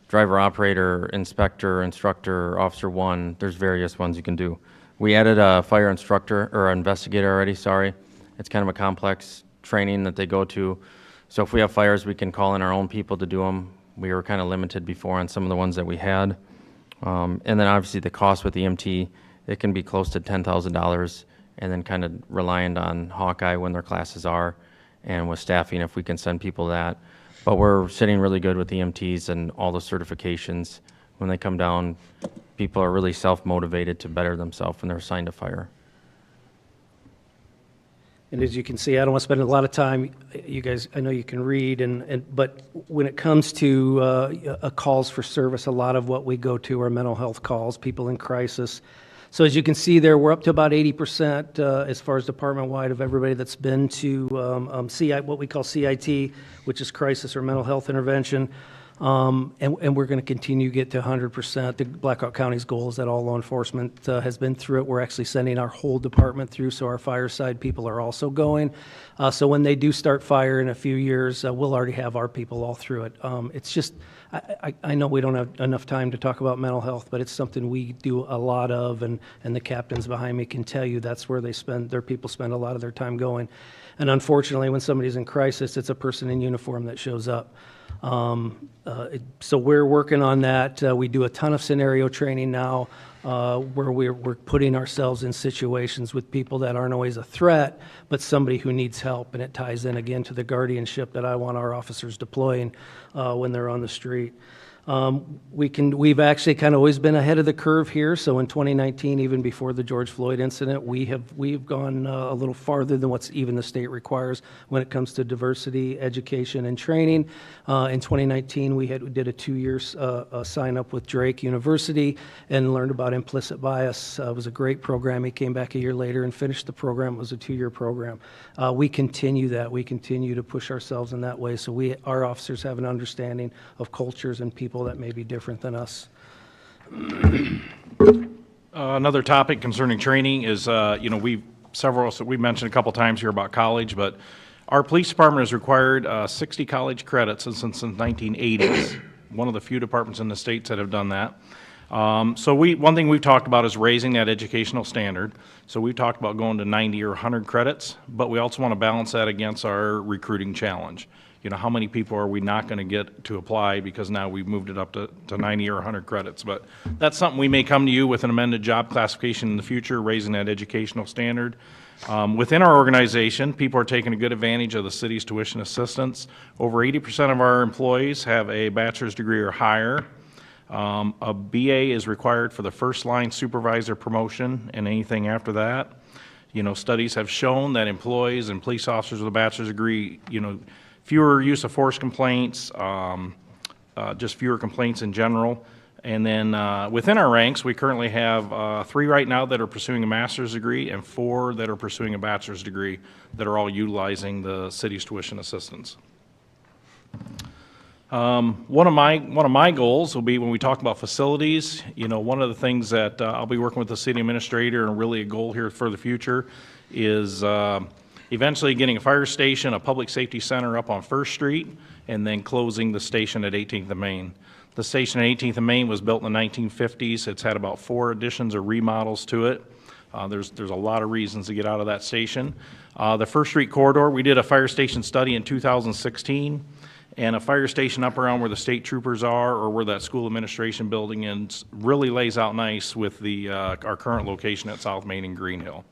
driver operator, inspector, instructor, officer 1. There's various ones you can do. We added a fire instructor, or investigator already, sorry. It's kind of a complex training that they go to. So if we have fires, we can call in our own people to do them. We were kind of limited before on some of the ones that we had. And then obviously the cost with EMT, it can be close to $10,000, and then kind of reliant on Hawkeye when their classes are, and with staffing if we can send people that. But we're sitting really good with EMTs and all the certifications. When they come down, people are really self-motivated to better themselves when they're assigned to fire. And as you can see, I don't want to spend a lot of time. You guys, I know you can read, but when it comes to calls for service, a lot of what we go to are mental health calls, people in crisis. So as you can see there, we're up to about 80% as far as department-wide of everybody that's been to what we call CIT, which is crisis or mental health intervention. And we're going to continue to get to 100%. The Blackhawk County's goal is that all law enforcement has been through it. We're actually sending our whole department through, so our fire side people are also going. So when they do start fire in a few years, we'll already have our people all through it. It's just, I know we don't have enough time to talk about mental health, but it's something we do a lot of, and the captains behind me can tell you that's where their people spend a lot of their time going. And unfortunately, when somebody's in crisis, it's a person in uniform that shows up. So we're working on that. We do a ton of scenario training now, where we're putting ourselves in situations with people that aren't always a threat, but somebody who needs help, and it ties in again to the guardianship that I want our officers deploying when they're on the street. We've actually kind of always been ahead of the curve here. So in 2019, even before the George Floyd incident, we've gone a little farther than what's even the state requires when it comes to diversity, education, and training. In 2019, we did a 2-year sign up with Drake University and learned about implicit bias. It was a great program. He came back a year later and finished the program. It was a 2-year program. We continue that. We continue to push ourselves in that way. So our officers have an understanding of cultures and people that may be different than us. Another topic concerning training is, we mentioned a couple times here about college, but our police department has required 60 college credits since the 1980s. One of the few departments in the states that have done that. So one thing we've talked about is raising that educational standard. So we've talked about going to 90 or 100 credits, but we also want to balance that against our recruiting challenge. How many people are we not going to get to apply because now we've moved it up to 90 or 100 credits. But that's something we may come to you with an amended job classification in the future, raising that educational standard. Within our organization, people are taking a good advantage of the city's tuition assistance. Over 80% of our employees have a bachelor's degree or higher. A BA is required for the first line supervisor promotion and anything after that. Studies have shown that employees and police officers with a bachelor's degree, fewer use of force complaints, just fewer complaints in general. And then within our ranks, we currently have 3 right now that are pursuing a master's degree and 4 that are pursuing a bachelor's degree that are all utilizing the city's tuition assistance. One of my goals will be when we talk about facilities, one of the things that I'll be working with the city administrator, and really a goal here for the future is eventually getting a fire station, a public safety center up on 1st Street, and then closing the station at 18th and Main. The station at 18th and Main was built in the 1950s. It's had about 4 additions or remodels to it. There's a lot of reasons to get out of that station. The First Street corridor, we did a fire station study in 2016, and a fire station up around where the state troopers are or where that school administration building is really lays out nice with our current location at South Main and Green Hill.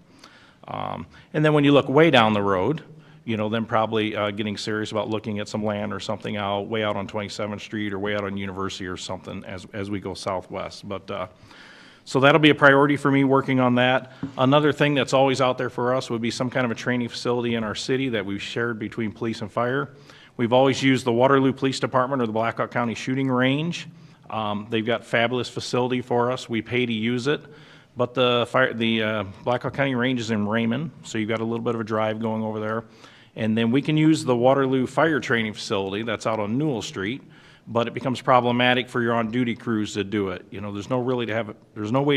And then when you look way down the road, then probably getting serious about looking at some land or something way out on 27th Street or way out on University or something as we go southwest. But so that'll be a priority for me, working on that. Another thing that's always out there for us would be some kind of a training facility in our city that we've shared between police and fire. We've always used the Waterloo Police Department or the Blackhawk County Shooting Range. They've got fabulous facility for us. We pay to use it. But the Blackhawk County Range is in Raymond, so you've got a little bit of a drive going over there. And then we can use the Waterloo Fire Training Facility that's out on Newell Street, but it becomes problematic for your on-duty crews to do it. There's no way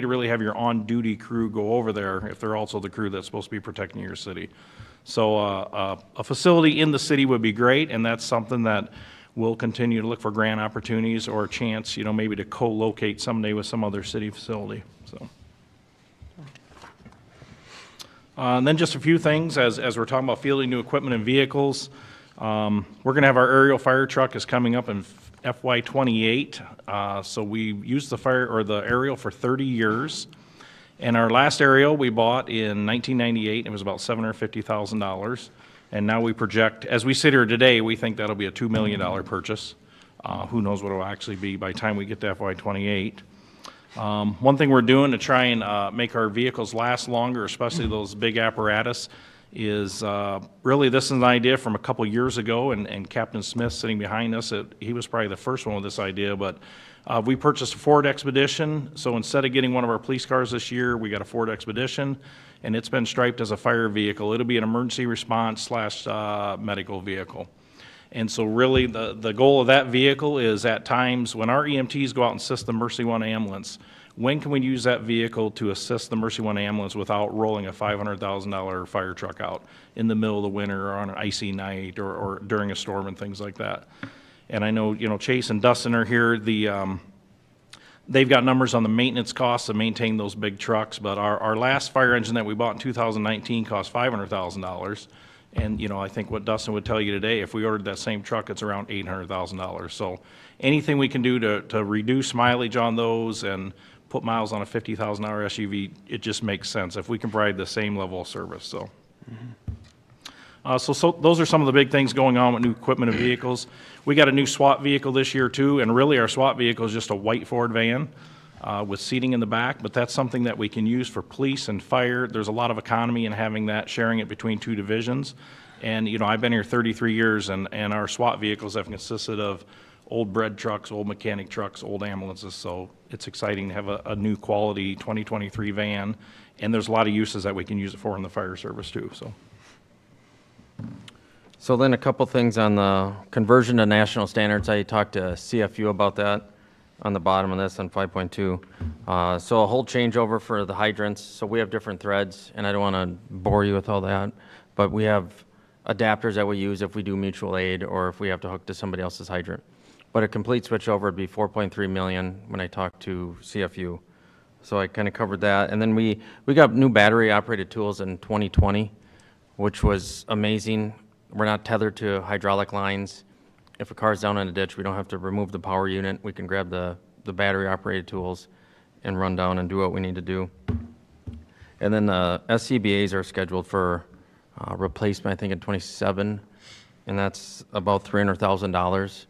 to really have your on-duty crew go over there if they're also the crew that's supposed to be protecting your city. So a facility in the city would be great, and that's something that we'll continue to look for grant opportunities or a chance, maybe to co-locate someday with some other city facility. So. And then just a few things as we're talking about fielding new equipment and vehicles. We're going to have our aerial fire truck is coming up in FY28. So we used the aerial for 30 years. And our last aerial we bought in 1998. It was about $750,000. And now we project, as we sit here today, we think that'll be a $2 million purchase. Who knows what it'll actually be by the time we get to FY28. One thing we're doing to try and make our vehicles last longer, especially those big apparatus, is really this is an idea from a couple years ago, and Captain Smith sitting behind us, he was probably the first one with this idea, but we purchased a Ford Expedition. So instead of getting one of our police cars this year, we got a Ford Expedition, and it's been striped as a fire vehicle. It'll be an emergency response / medical vehicle. And so really the goal of that vehicle is at times when our EMTs go out and assist the Mercy One ambulance, when can we use that vehicle to assist the Mercy One ambulance without rolling a $500,000 fire truck out in the middle of the winter or on an icy night or during a storm and things like that? And I know, Chase and Dustin are here. They've got numbers on the maintenance costs to maintain those big trucks, but our last fire engine that we bought in 2019 cost $500,000. And, I think what Dustin would tell you today, if we ordered that same truck, it's around $800,000. So anything we can do to reduce mileage on those and put miles on a $50,000 SUV, it just makes sense if we can provide the same level of service. So, so those are some of the big things going on with new equipment and vehicles. We got a new SWAT vehicle this year too, and really our SWAT vehicle is just a white Ford van with seating in the back, but that's something that we can use for police and fire. There's a lot of economy in having that, sharing it between 2 divisions. And, I've been here 33 years, and our SWAT vehicles have consisted of old bread trucks, old mechanic trucks, old ambulances. So it's exciting to have a new quality 2023 van, and there's a lot of uses that we can use it for in the fire service too. So then a couple things on the conversion to national standards. I talked to CFU about that on the bottom of this on 5.2. So a whole changeover for the hydrants. So we have different threads, and I don't want to bore you with all that, but we have adapters that we use if we do mutual aid or if we have to hook to somebody else's hydrant. But a complete switchover would be $4.3 million when I talked to CFU. So I kind of covered that. And then we got new battery operated tools in 2020, which was amazing. We're not tethered to hydraulic lines. If a car's down in a ditch, we don't have to remove the power unit. We can grab the battery operated tools and run down and do what we need to do. And then the SCBAs are scheduled for replacement, I think, in 27, and that's about $300,000.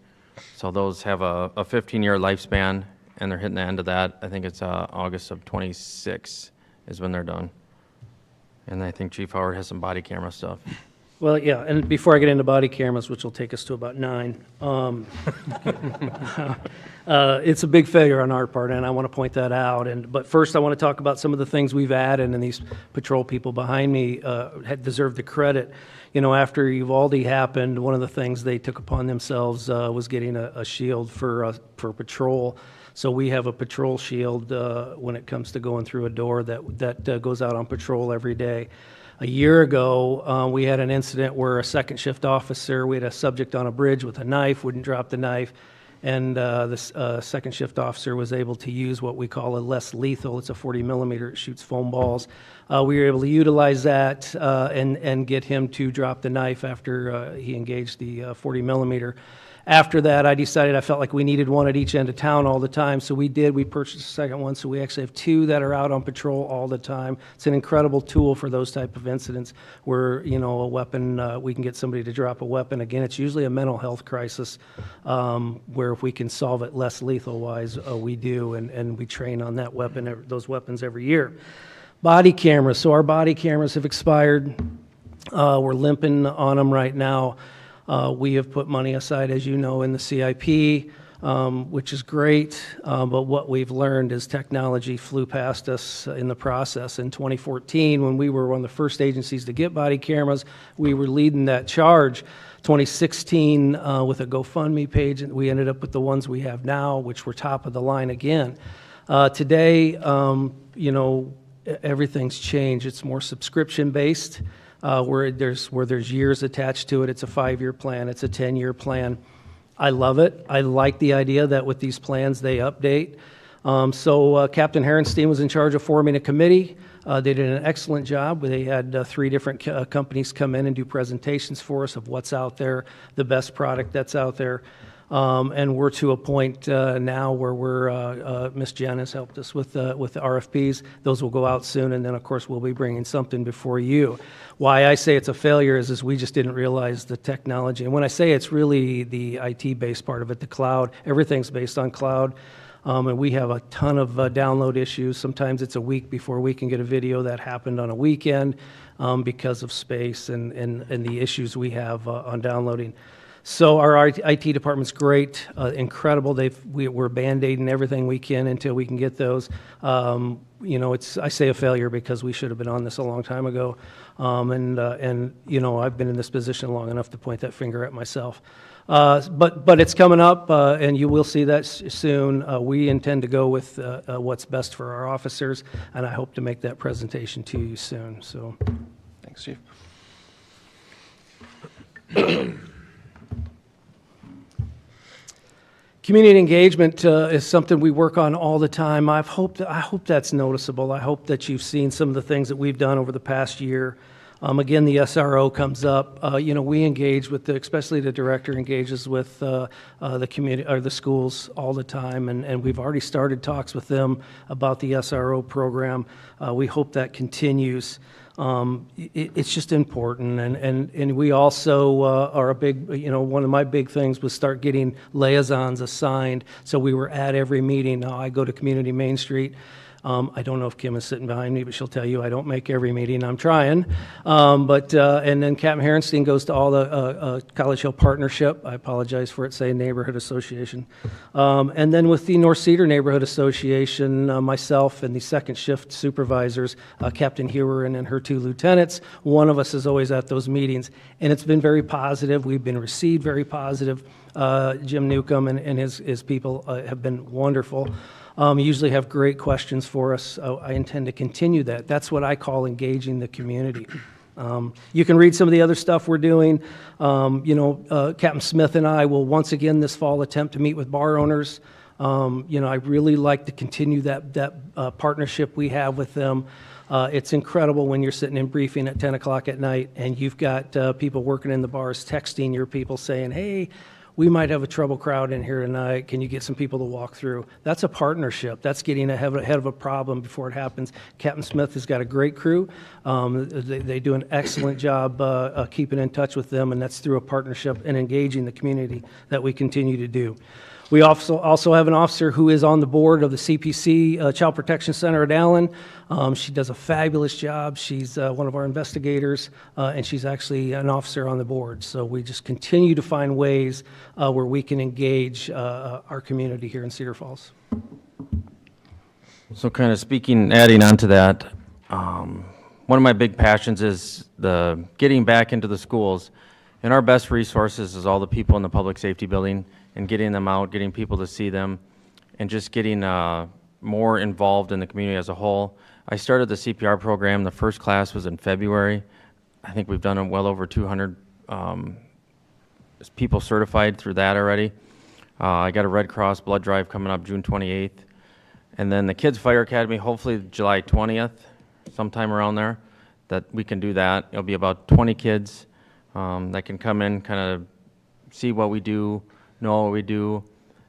So those have a 15-year lifespan, and they're hitting the end of that. I think it's August of 26 is when they're done. And I think Chief Howard has some body camera stuff. Well, yeah, and before I get into body cameras, which will take us to about 9, it's a big failure on our part, and I want to point that out. But first, I want to talk about some of the things we've added, and these patrol people behind me deserve the credit. After Uvalde happened, one of the things they took upon themselves was getting a shield for patrol. So we have a patrol shield when it comes to going through a door that goes out on patrol every day. A year ago, we had an incident where a second shift officer, we had a subject on a bridge with a knife, wouldn't drop the knife, and the second shift officer was able to use what we call a less lethal. It's a 40 millimeter. It shoots foam balls. We were able to utilize that and get him to drop the knife after he engaged the 40 millimeter. After that, I decided I felt like we needed one at each end of town all the time, so we did. We purchased a second one, so we actually have two that are out on patrol all the time. It's an incredible tool for those type of incidents where, you know, a weapon, we can get somebody to drop a weapon. Again, it's usually a mental health crisis where if we can solve it less lethal-wise, we do, and we train on that weapon, those weapons every year. Body cameras. So our body cameras have expired. We're limping on them right now. We have put money aside, as you know, in the CIP, which is great, but what we've learned is technology flew past us in the process. In 2014, when we were one of the first agencies to get body cameras, we were leading that charge. 2016, with a GoFundMe page, and we ended up with the ones we have now, which were top of the line again. Today, you know, everything's changed. It's more subscription-based. Where there's years attached to it. It's a 5-year plan. It's a 10-year plan. I love it. I like the idea that with these plans they update. So Captain Herenstein was in charge of forming a committee. They did an excellent job. They had 3 different companies come in and do presentations for us of what's out there, the best product that's out there. And we're to a point now where we're, Ms. Jen has helped us with the RFPs. Those will go out soon, and then, of course, we'll be bringing something before you. Why I say it's a failure is we just didn't realize the technology. And when I say it's really the IT-based part of it, the cloud, everything's based on cloud. And we have a ton of download issues. Sometimes it's a week before we can get a video that happened on a weekend because of space and the issues we have on downloading. So our IT department's great, incredible. We're Band-Aiding everything we can until we can get those. You know, I say a failure because we should have been on this a long time ago. And you know, I've been in this position long enough to point that finger at myself. But it's coming up, and you will see that soon. We intend to go with what's best for our officers, and I hope to make that presentation to you soon. So, Thanks, Chief. Community engagement is something we work on all the time. I hope that's noticeable. I hope that you've seen some of the things that we've done over the past year. Again, the SRO comes up. You know, we engage with, especially the director engages with the community or the schools all the time, and we've already started talks with them about the SRO program. We hope that continues. It's just important, and we also are a big, you know, one of my big things was start getting liaisons assigned, so we were at every meeting. Now I go to Community Main Street. I don't know if Kim is sitting behind me, but she'll tell you I don't make every meeting. I'm trying. And then Captain Herenstein goes to all the College Hill Partnership. I apologize for it saying Neighborhood Association. And then with the North Cedar Neighborhood Association, myself and the second shift supervisors, Captain Hewer and her 2 lieutenants, one of us is always at those meetings. And it's been very positive. We've been received very positive. Jim Newcomb and his people have been wonderful. Usually have great questions for us. I intend to continue that. That's what I call engaging the community. You can read some of the other stuff we're doing. You know, Captain Smith and I will once again this fall attempt to meet with bar owners. You know, I really like to continue that partnership we have with them. It's incredible when you're sitting in briefing at 10 o'clock at night and you've got people working in the bars texting your people saying, hey, we might have a trouble crowd in here tonight. Can you get some people to walk through? That's a partnership. That's getting ahead of a problem before it happens. Captain Smith has got a great crew. They do an excellent job keeping in touch with them, and that's through a partnership and engaging the community that we continue to do. We also have an officer who is on the board of the CPC Child Protection Center at Allen. She does a fabulous job. She's one of our investigators, and she's actually an officer on the board. So we just continue to find ways where we can engage our community here in Cedar Falls. So kind of adding on to that, one of my big passions is the getting back into the schools. And our best resources is all the people in the public safety building and getting them out, getting people to see them, and just getting more involved in the community as a whole. I started the CPR program. The first class was in February. I think we've done well over 200 people certified through that already. I got a Red Cross blood drive coming up June 28th. And then the Kids Fire Academy, hopefully July 20th, sometime around there, that we can do that. It'll be about 20 kids that can come in, kind of see what we do, know what we do.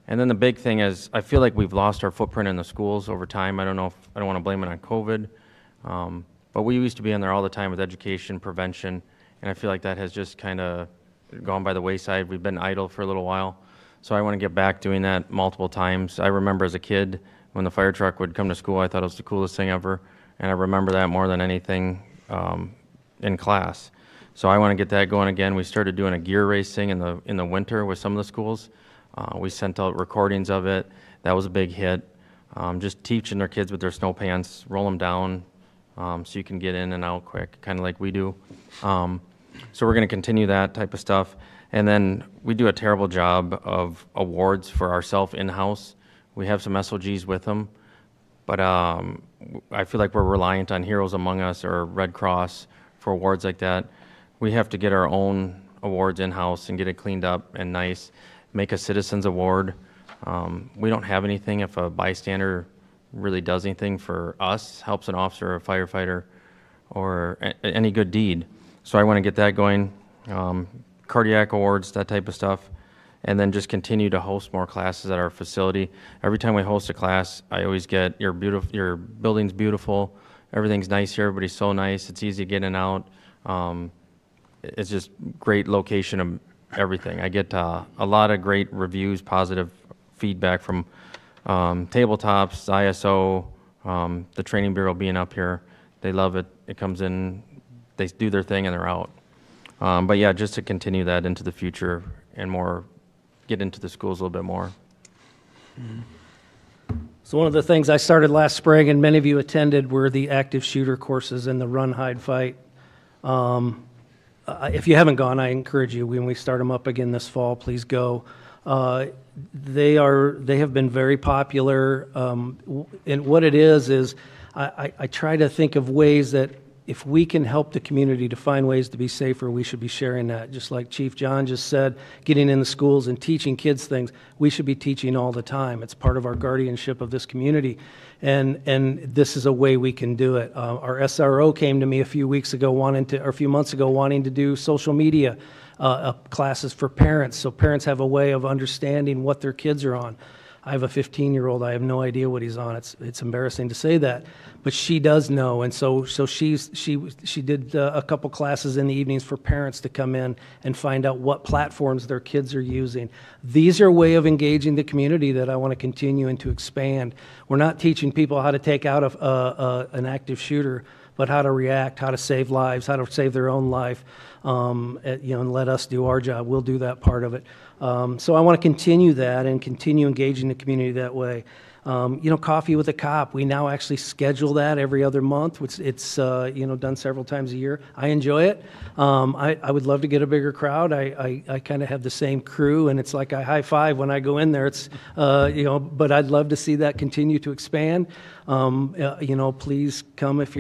And then the big thing is, I feel like we've lost our footprint in the schools over time. I don't want to blame it on COVID, but we used to be in there all the time with education, prevention, and I feel like that has just kind of gone by the wayside. We've been idle for a little while, so I want to get back doing that multiple times. I remember as a kid, when the fire truck would come to school, I thought it was the coolest thing ever, and I remember that more than anything in class. So I want to get that going again. We started doing a gear racing in the winter with some of the schools. We sent out recordings of it. That was a big hit. Just teaching their kids with their snow pants, roll them down so you can get in and out quick, kind of like we do. So we're going to continue that type of stuff. And then we do a terrible job of awards for ourselves in-house. We have some SOGs with them, but I feel like we're reliant on Heroes Among Us or Red Cross for awards like that. We have to get our own awards in-house and get it cleaned up and nice. Make a citizens award. We don't have anything if a bystander really does anything for us, helps an officer or a firefighter or any good deed. So I want to get that going. Cardiac awards, that type of stuff. And then just continue to host more classes at our facility. Every time we host a class, I always get, your building's beautiful, everything's nice here, everybody's so nice, it's easy getting out. It's just great location of everything. I get a lot of great reviews, positive feedback from tabletops, ISO, the training bureau being up here. They love it. It comes in, they do their thing and they're out. But yeah, just to continue that into the future and more, get into the schools a little bit more. So one of the things I started last spring, and many of you attended, were the active shooter courses and the run, hide, fight. If you haven't gone, I encourage you, when we start them up again this fall, please go. They have been very popular, and what it is I try to think of ways that if we can help the community to find ways to be safer, we should be sharing that. Just like Chief John just said, getting in the schools and teaching kids things, we should be teaching all the time. It's part of our guardianship of this community, and this is a way we can do it. Our SRO came to me a few months ago wanting to do social media classes for parents, so parents have a way of understanding what their kids are on. I have a 15-year-old. I have no idea what he's on. It's embarrassing to say that, but she does know, and so she did a couple classes in the evenings for parents to come in and find out what platforms their kids are using. These are a way of engaging the community that I want to continue and to expand. We're not teaching people how to take out an active shooter, but how to react, how to save lives, how to save their own life, and let us do our job. We'll do that part of it. So I want to continue that and continue engaging the community that way. Coffee with a cop. We now actually schedule that every other month. It's done several times a year. I enjoy it. I would love to get a bigger crowd. I kind of have the same crew, and it's like I high five when I go in there. It's but I'd love to see that continue to expand. Please come if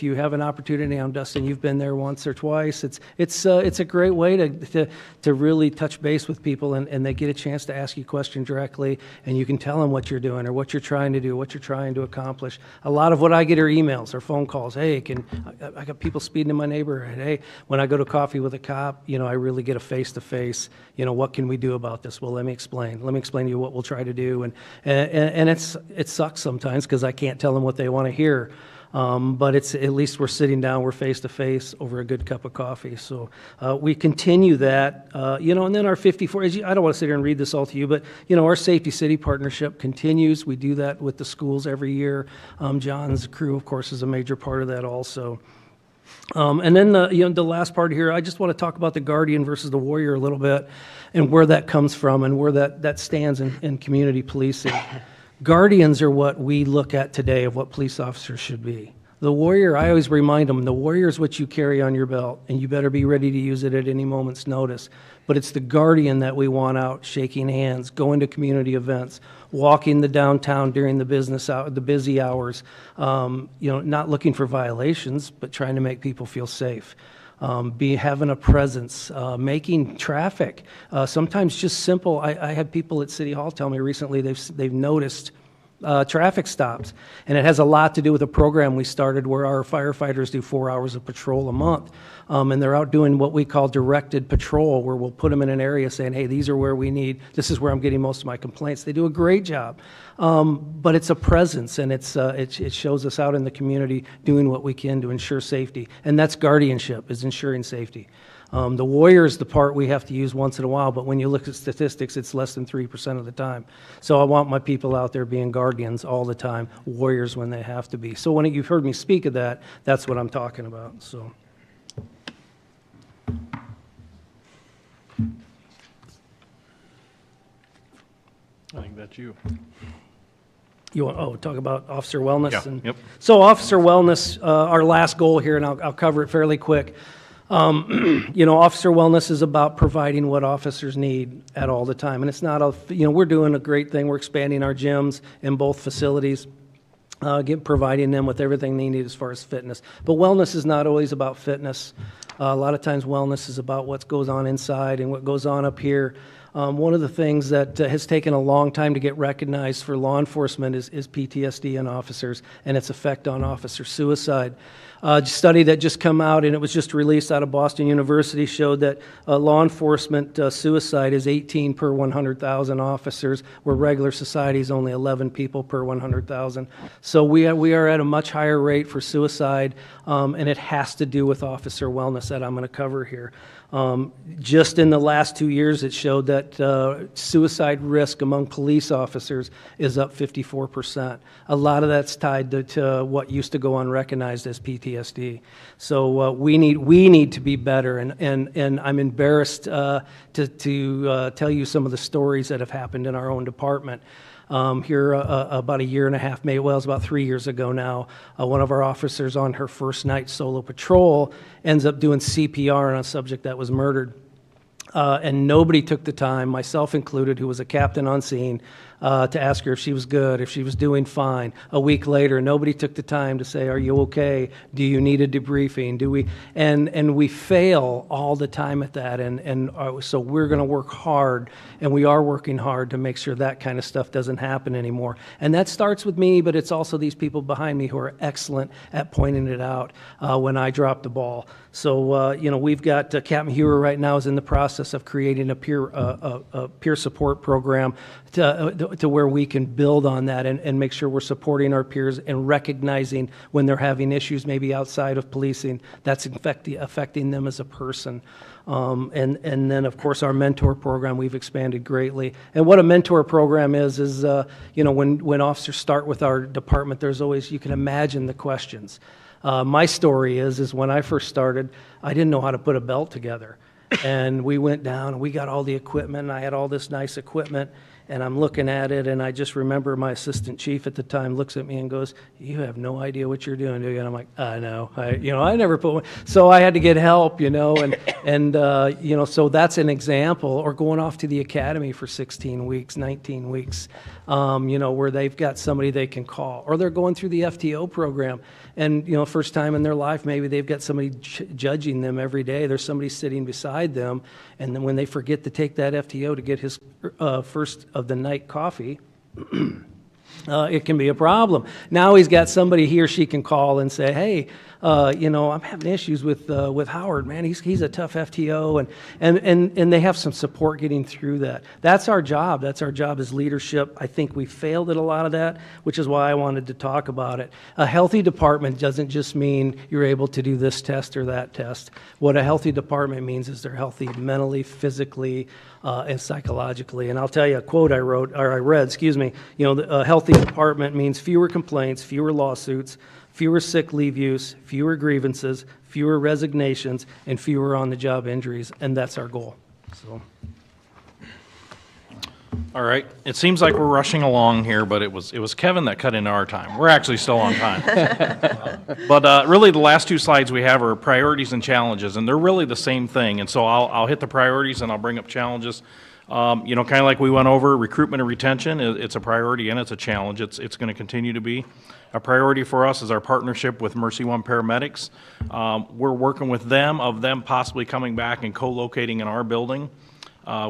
you have an opportunity. Dustin, you've been there once or twice. It's a great way to really touch base with people, and they get a chance to ask you questions directly, and you can tell them what you're doing or what you're trying to do, what you're trying to accomplish. A lot of what I get are emails or phone calls. Hey, I got people speeding in my neighborhood. Hey, when I go to coffee with a cop, I really get a face-to-face. What can we do about this? Well, let me explain. Let me explain to you what we'll try to do. And it sucks sometimes because I can't tell them what they want to hear. But at least we're sitting down, we're face-to-face over a good cup of coffee. So we continue that, and then our 54, I don't want to sit here and read this all to you, but, our Safety City partnership continues. We do that with the schools every year. John's crew, of course, is a major part of that also. And then the last part here, I just want to talk about the Guardian versus the Warrior a little bit and where that comes from and where that stands in community policing. Guardians are what we look at today of what police officers should be. The Warrior, I always remind them, the Warrior is what you carry on your belt, and you better be ready to use it at any moment's notice. But it's the Guardian that we want out, shaking hands, going to community events, walking the downtown during the busy hours, not looking for violations, but trying to make people feel safe. having a presence, making traffic. Sometimes just simple. I had people at City Hall tell me recently they've noticed traffic stops, and it has a lot to do with a program we started where our firefighters do 4 hours of patrol a month, and they're out doing what we call directed patrol, where we'll put them in an area saying, hey, these are where we need, this is where I'm getting most of my complaints. They do a great job, but it's a presence, and it shows us out in the community doing what we can to ensure safety, and that's guardianship, is ensuring safety. The warrior is the part we have to use once in a while, but when you look at statistics, it's less than 3% of the time. So I want my people out there being guardians all the time, warriors when they have to be. So when you've heard me speak of that, that's what I'm talking about. So. I think that's you. You want talk about officer wellness? Yeah, And yep. So officer wellness, our last goal here, and I'll cover it fairly quick. Officer wellness is about providing what officers need at all the time. And it's not we're doing a great thing. We're expanding our gyms in both facilities, providing them with everything they need as far as fitness. But wellness is not always about fitness. A lot of times wellness is about what goes on inside and what goes on up here. One of the things that has taken a long time to get recognized for law enforcement is PTSD in officers and its effect on officer suicide. A study that just come out, and it was just released out of Boston University, showed that law enforcement suicide is 18 per 100,000 officers, where regular society is only 11 people per 100,000. So we are at a much higher rate for suicide, and it has to do with officer wellness that I'm going to cover here. Just in the last 2 years, it showed that suicide risk among police officers is up 54%. A lot of that's tied to what used to go unrecognized as PTSD. So we need to be better, and I'm embarrassed to tell you some of the stories that have happened in our own department. Here about a year and a half, it was about 3 years ago now, one of our officers on her first night solo patrol ends up doing CPR on a subject that was murdered. And nobody took the time, myself included, who was a captain on scene, to ask her if she was good, if she was doing fine. A week later, nobody took the time to say, are you okay? Do you need a debriefing? And we fail all the time at that. So we're going to work hard, and we are working hard to make sure that kind of stuff doesn't happen anymore. And that starts with me, but it's also these people behind me who are excellent at pointing it out when I drop the ball. So, we've got Captain Hewer right now is in the process of creating a peer support program to where we can build on that and make sure we're supporting our peers and recognizing when they're having issues maybe outside of policing that's affecting them as a person. And then, of course, our mentor program we've expanded greatly. And what a mentor program is when officers start with our department, there's always, you can imagine the questions. My story is when I first started, I didn't know how to put a belt together. And we went down and we got all the equipment, and I had all this nice equipment, and I'm looking at it, and I just remember my assistant chief at the time looks at me and goes, you have no idea what you're doing, do you? And I'm like, I know. I never put one. So I had to get help, and so that's an example. Or going off to the academy for 16 weeks, 19 weeks, where they've got somebody they can call. Or they're going through the FTO program, and, first time in their life, maybe they've got somebody judging them every day. There's somebody sitting beside them, and then when they forget to take that FTO to get his first of the night coffee, it can be a problem. Now he's got somebody he or she can call and say, hey, I'm having issues with Howard, man. He's a tough FTO, and they have some support getting through that. That's our job. That's our job as leadership. I think we failed at a lot of that, which is why I wanted to talk about it. A healthy department doesn't just mean you're able to do this test or that test. What a healthy department means is they're healthy mentally, physically, and psychologically. And I'll tell you a quote I read, a healthy department means fewer complaints, fewer lawsuits, fewer sick leave use, fewer grievances, fewer resignations, and fewer on-the-job injuries, and that's our goal. So. All right. It seems like we're rushing along here, but it was Kevin that cut into our time. We're actually still on time. But really, the last two slides we have are priorities and challenges, and they're really the same thing. And so I'll hit the priorities and I'll bring up challenges. Kind of like we went over, recruitment and retention, it's a priority and it's a challenge. It's going to continue to be. A priority for us is our partnership with Mercy One Paramedics. We're working with them, of them possibly coming back and co-locating in our building.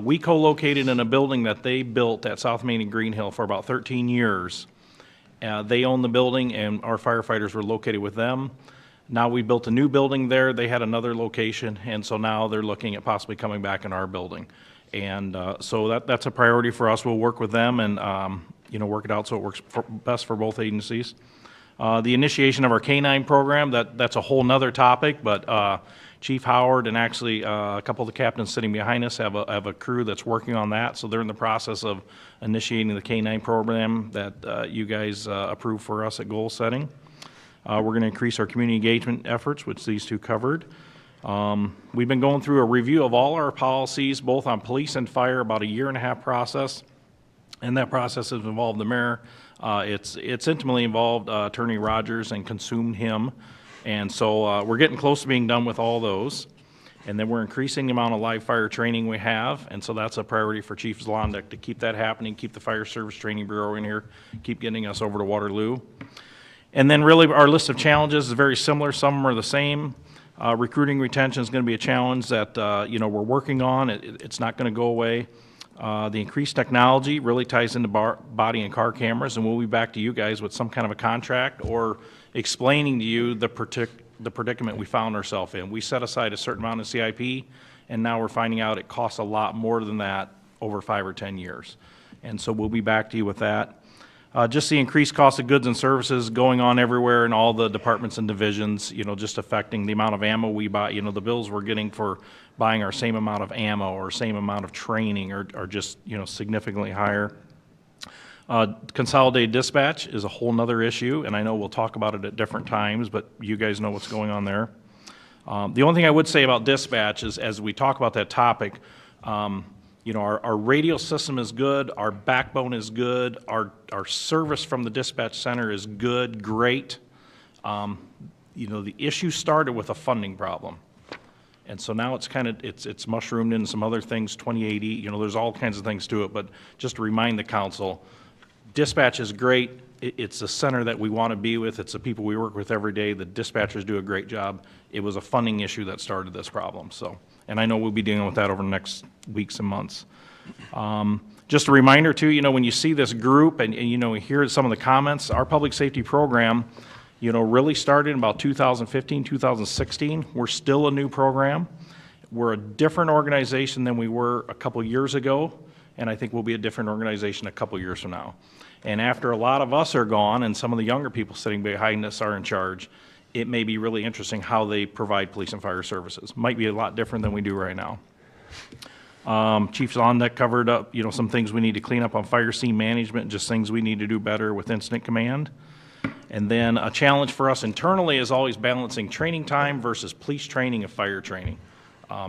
We co-located in a building that they built at South Main and Green Hill for about 13 years. They own the building, and our firefighters were located with them. Now we built a new building there. They had another location, and so now they're looking at possibly coming back in our building. And so that's a priority for us. We'll work with them and work it out so it works best for both agencies. The initiation of our K-9 program, that's a whole nother topic, but Chief Howard and actually a couple of the captains sitting behind us have a crew that's working on that. So they're in the process of initiating the K-9 program that you guys approved for us at goal setting. We're going to increase our community engagement efforts, which these two covered. We've been going through a review of all our policies, both on police and fire, about a 1.5-year process. And that process has involved the mayor. It's intimately involved Attorney Rogers and consumed him. And so we're getting close to being done with all those. And then we're increasing the amount of live fire training we have. And so that's a priority for Chief Zlondek to keep that happening, keep the Fire Service Training Bureau in here, keep getting us over to Waterloo. And then really our list of challenges is very similar. Some are the same. Recruiting retention is going to be a challenge that we're working on. It's not going to go away. The increased technology really ties into body and car cameras, and we'll be back to you guys with some kind of a contract or explaining to you the predicament we found ourselves in. We set aside a certain amount of CIP, and now we're finding out it costs a lot more than that over 5 or 10 years. And so we'll be back to you with that. Just the increased cost of goods and services going on everywhere in all the departments and divisions, just affecting the amount of ammo we buy. The bills we're getting for buying our same amount of ammo or same amount of training are just, significantly higher. Consolidated dispatch is a whole nother issue, and I know we'll talk about it at different times, but you guys know what's going on there. The only thing I would say about dispatch is, as we talk about that topic, our radio system is good, our backbone is good, our service from the dispatch center is good, great. The issue started with a funding problem. And so now it's mushroomed into some other things, 2080, there's all kinds of things to it, but just to remind the council, dispatch is great. It's the center that we want to be with. It's the people we work with every day. The dispatchers do a great job. It was a funding issue that started this problem. So, and I know we'll be dealing with that over the next weeks and months. Just a reminder too, when you see this group and you hear some of the comments, our public safety program, really started in about 2015, 2016. We're still a new program. We're a different organization than we were a couple years ago, and I think we'll be a different organization a couple years from now. And after a lot of us are gone and some of the younger people sitting behind us are in charge, it may be really interesting how they provide police and fire services. Might be a lot different than we do right now. Chief Zlondek covered up, some things we need to clean up on fire scene management, just things we need to do better with incident command. And then a challenge for us internally is always balancing training time versus police training and fire training.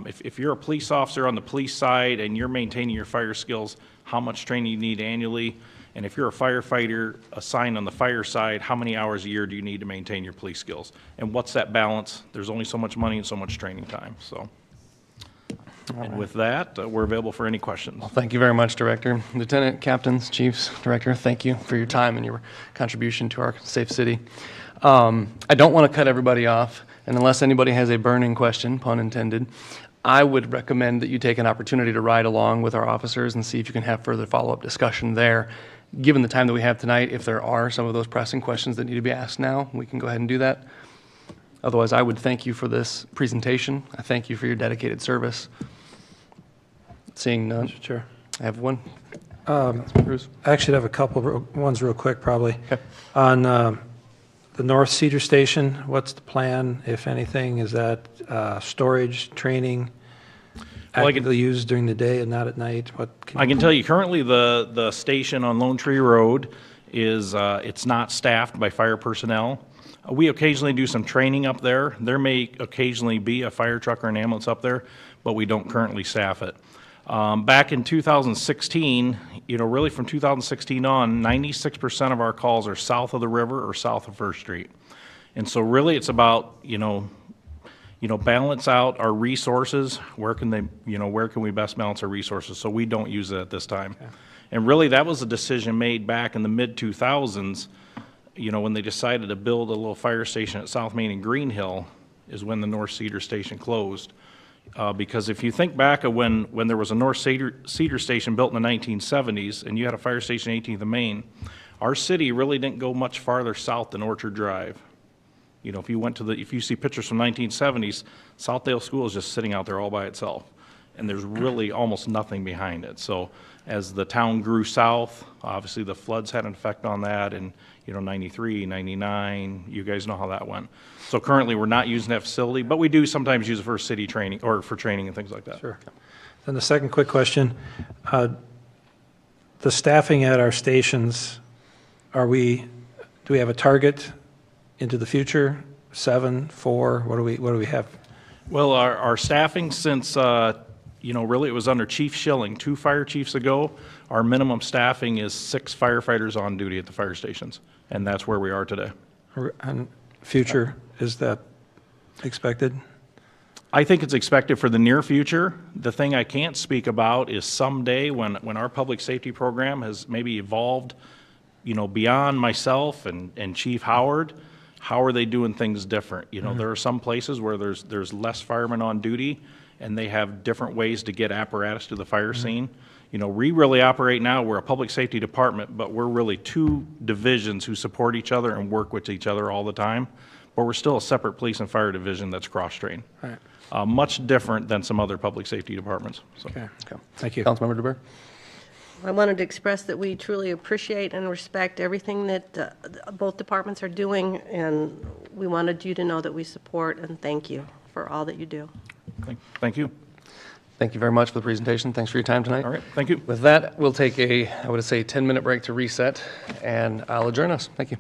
If you're a police officer on the police side and you're maintaining your fire skills, how much training you need annually? And if you're a firefighter assigned on the fire side, how many hours a year do you need to maintain your police skills? And what's that balance? There's only so much money and so much training time. So, and with that, we're available for any questions. Well, thank you very much, Director. Lieutenant, Captains, Chiefs, Director, thank you for your time and your contribution to our safe city. I don't want to cut everybody off, and unless anybody has a burning question, pun intended, I would recommend that you take an opportunity to ride along with our officers and see if you can have further follow-up discussion there. Given the time that we have tonight, if there are some of those pressing questions that need to be asked now, we can go ahead and do that. Otherwise, I would thank you for this presentation. I thank you for your dedicated service. Seeing none. Sure. I have one. I actually have a couple ones real quick, probably. Okay. On the North Cedar Station, what's the plan, if anything? Is that storage, training, actively used during the day and not at night? I can tell you currently the station on Lone Tree Road is it's not staffed by fire personnel. We occasionally do some training up there. There may occasionally be a fire truck or an ambulance up there, but we don't currently staff it. Back in 2016, really from 2016 on, 96% of our calls are south of the river or south of First Street. And so really it's about, balance out our resources. Where can we best balance our resources so we don't use it at this time? Okay. And really that was a decision made back in the mid-2000s, when they decided to build a little fire station at South Main and Green Hill is when the North Cedar Station closed. Because if you think back of when there was a North Cedar Station built in the 1970s and you had a fire station 18th and Main, our city really didn't go much farther south than Orchard Drive. If you see pictures from 1970s, Southdale School is just sitting out there all by itself. And there's really almost nothing behind it. So as the town grew south, obviously the floods had an effect on that, and 93, 99, you guys know how that went. So currently we're not using that facility, but we do sometimes use it for city training or for training and things like that. Sure. Then the second quick question, the staffing at our stations, do we have a target into the future? 7, 4, what do we have? Well, our staffing since, really it was under Chief Schilling 2 fire chiefs ago, our minimum staffing is 6 firefighters on duty at the fire stations, and that's where we are today. And future, is that expected? I think it's expected for the near future. The thing I can't speak about is someday when our public safety program has maybe evolved, beyond myself and Chief Howard, how are they doing things different? There are some places where there's less firemen on duty and they have different ways to get apparatus to the fire scene. We really operate now, we're a public safety department, but we're really 2 divisions who support each other and work with each other all the time. But we're still a separate police and fire division that's cross-trained. Right. Much different than some other public safety departments. So. Okay. Thank you. Councilmember DeBoer? I wanted to express that we truly appreciate and respect everything that both departments are doing, and we wanted you to know that we support and thank you for all that you do. Thank you. Thank you very much for the presentation. Thanks for your time tonight. All right, thank you. With that, we'll take I would say, 10-minute break to reset, and I'll adjourn us. Thank you.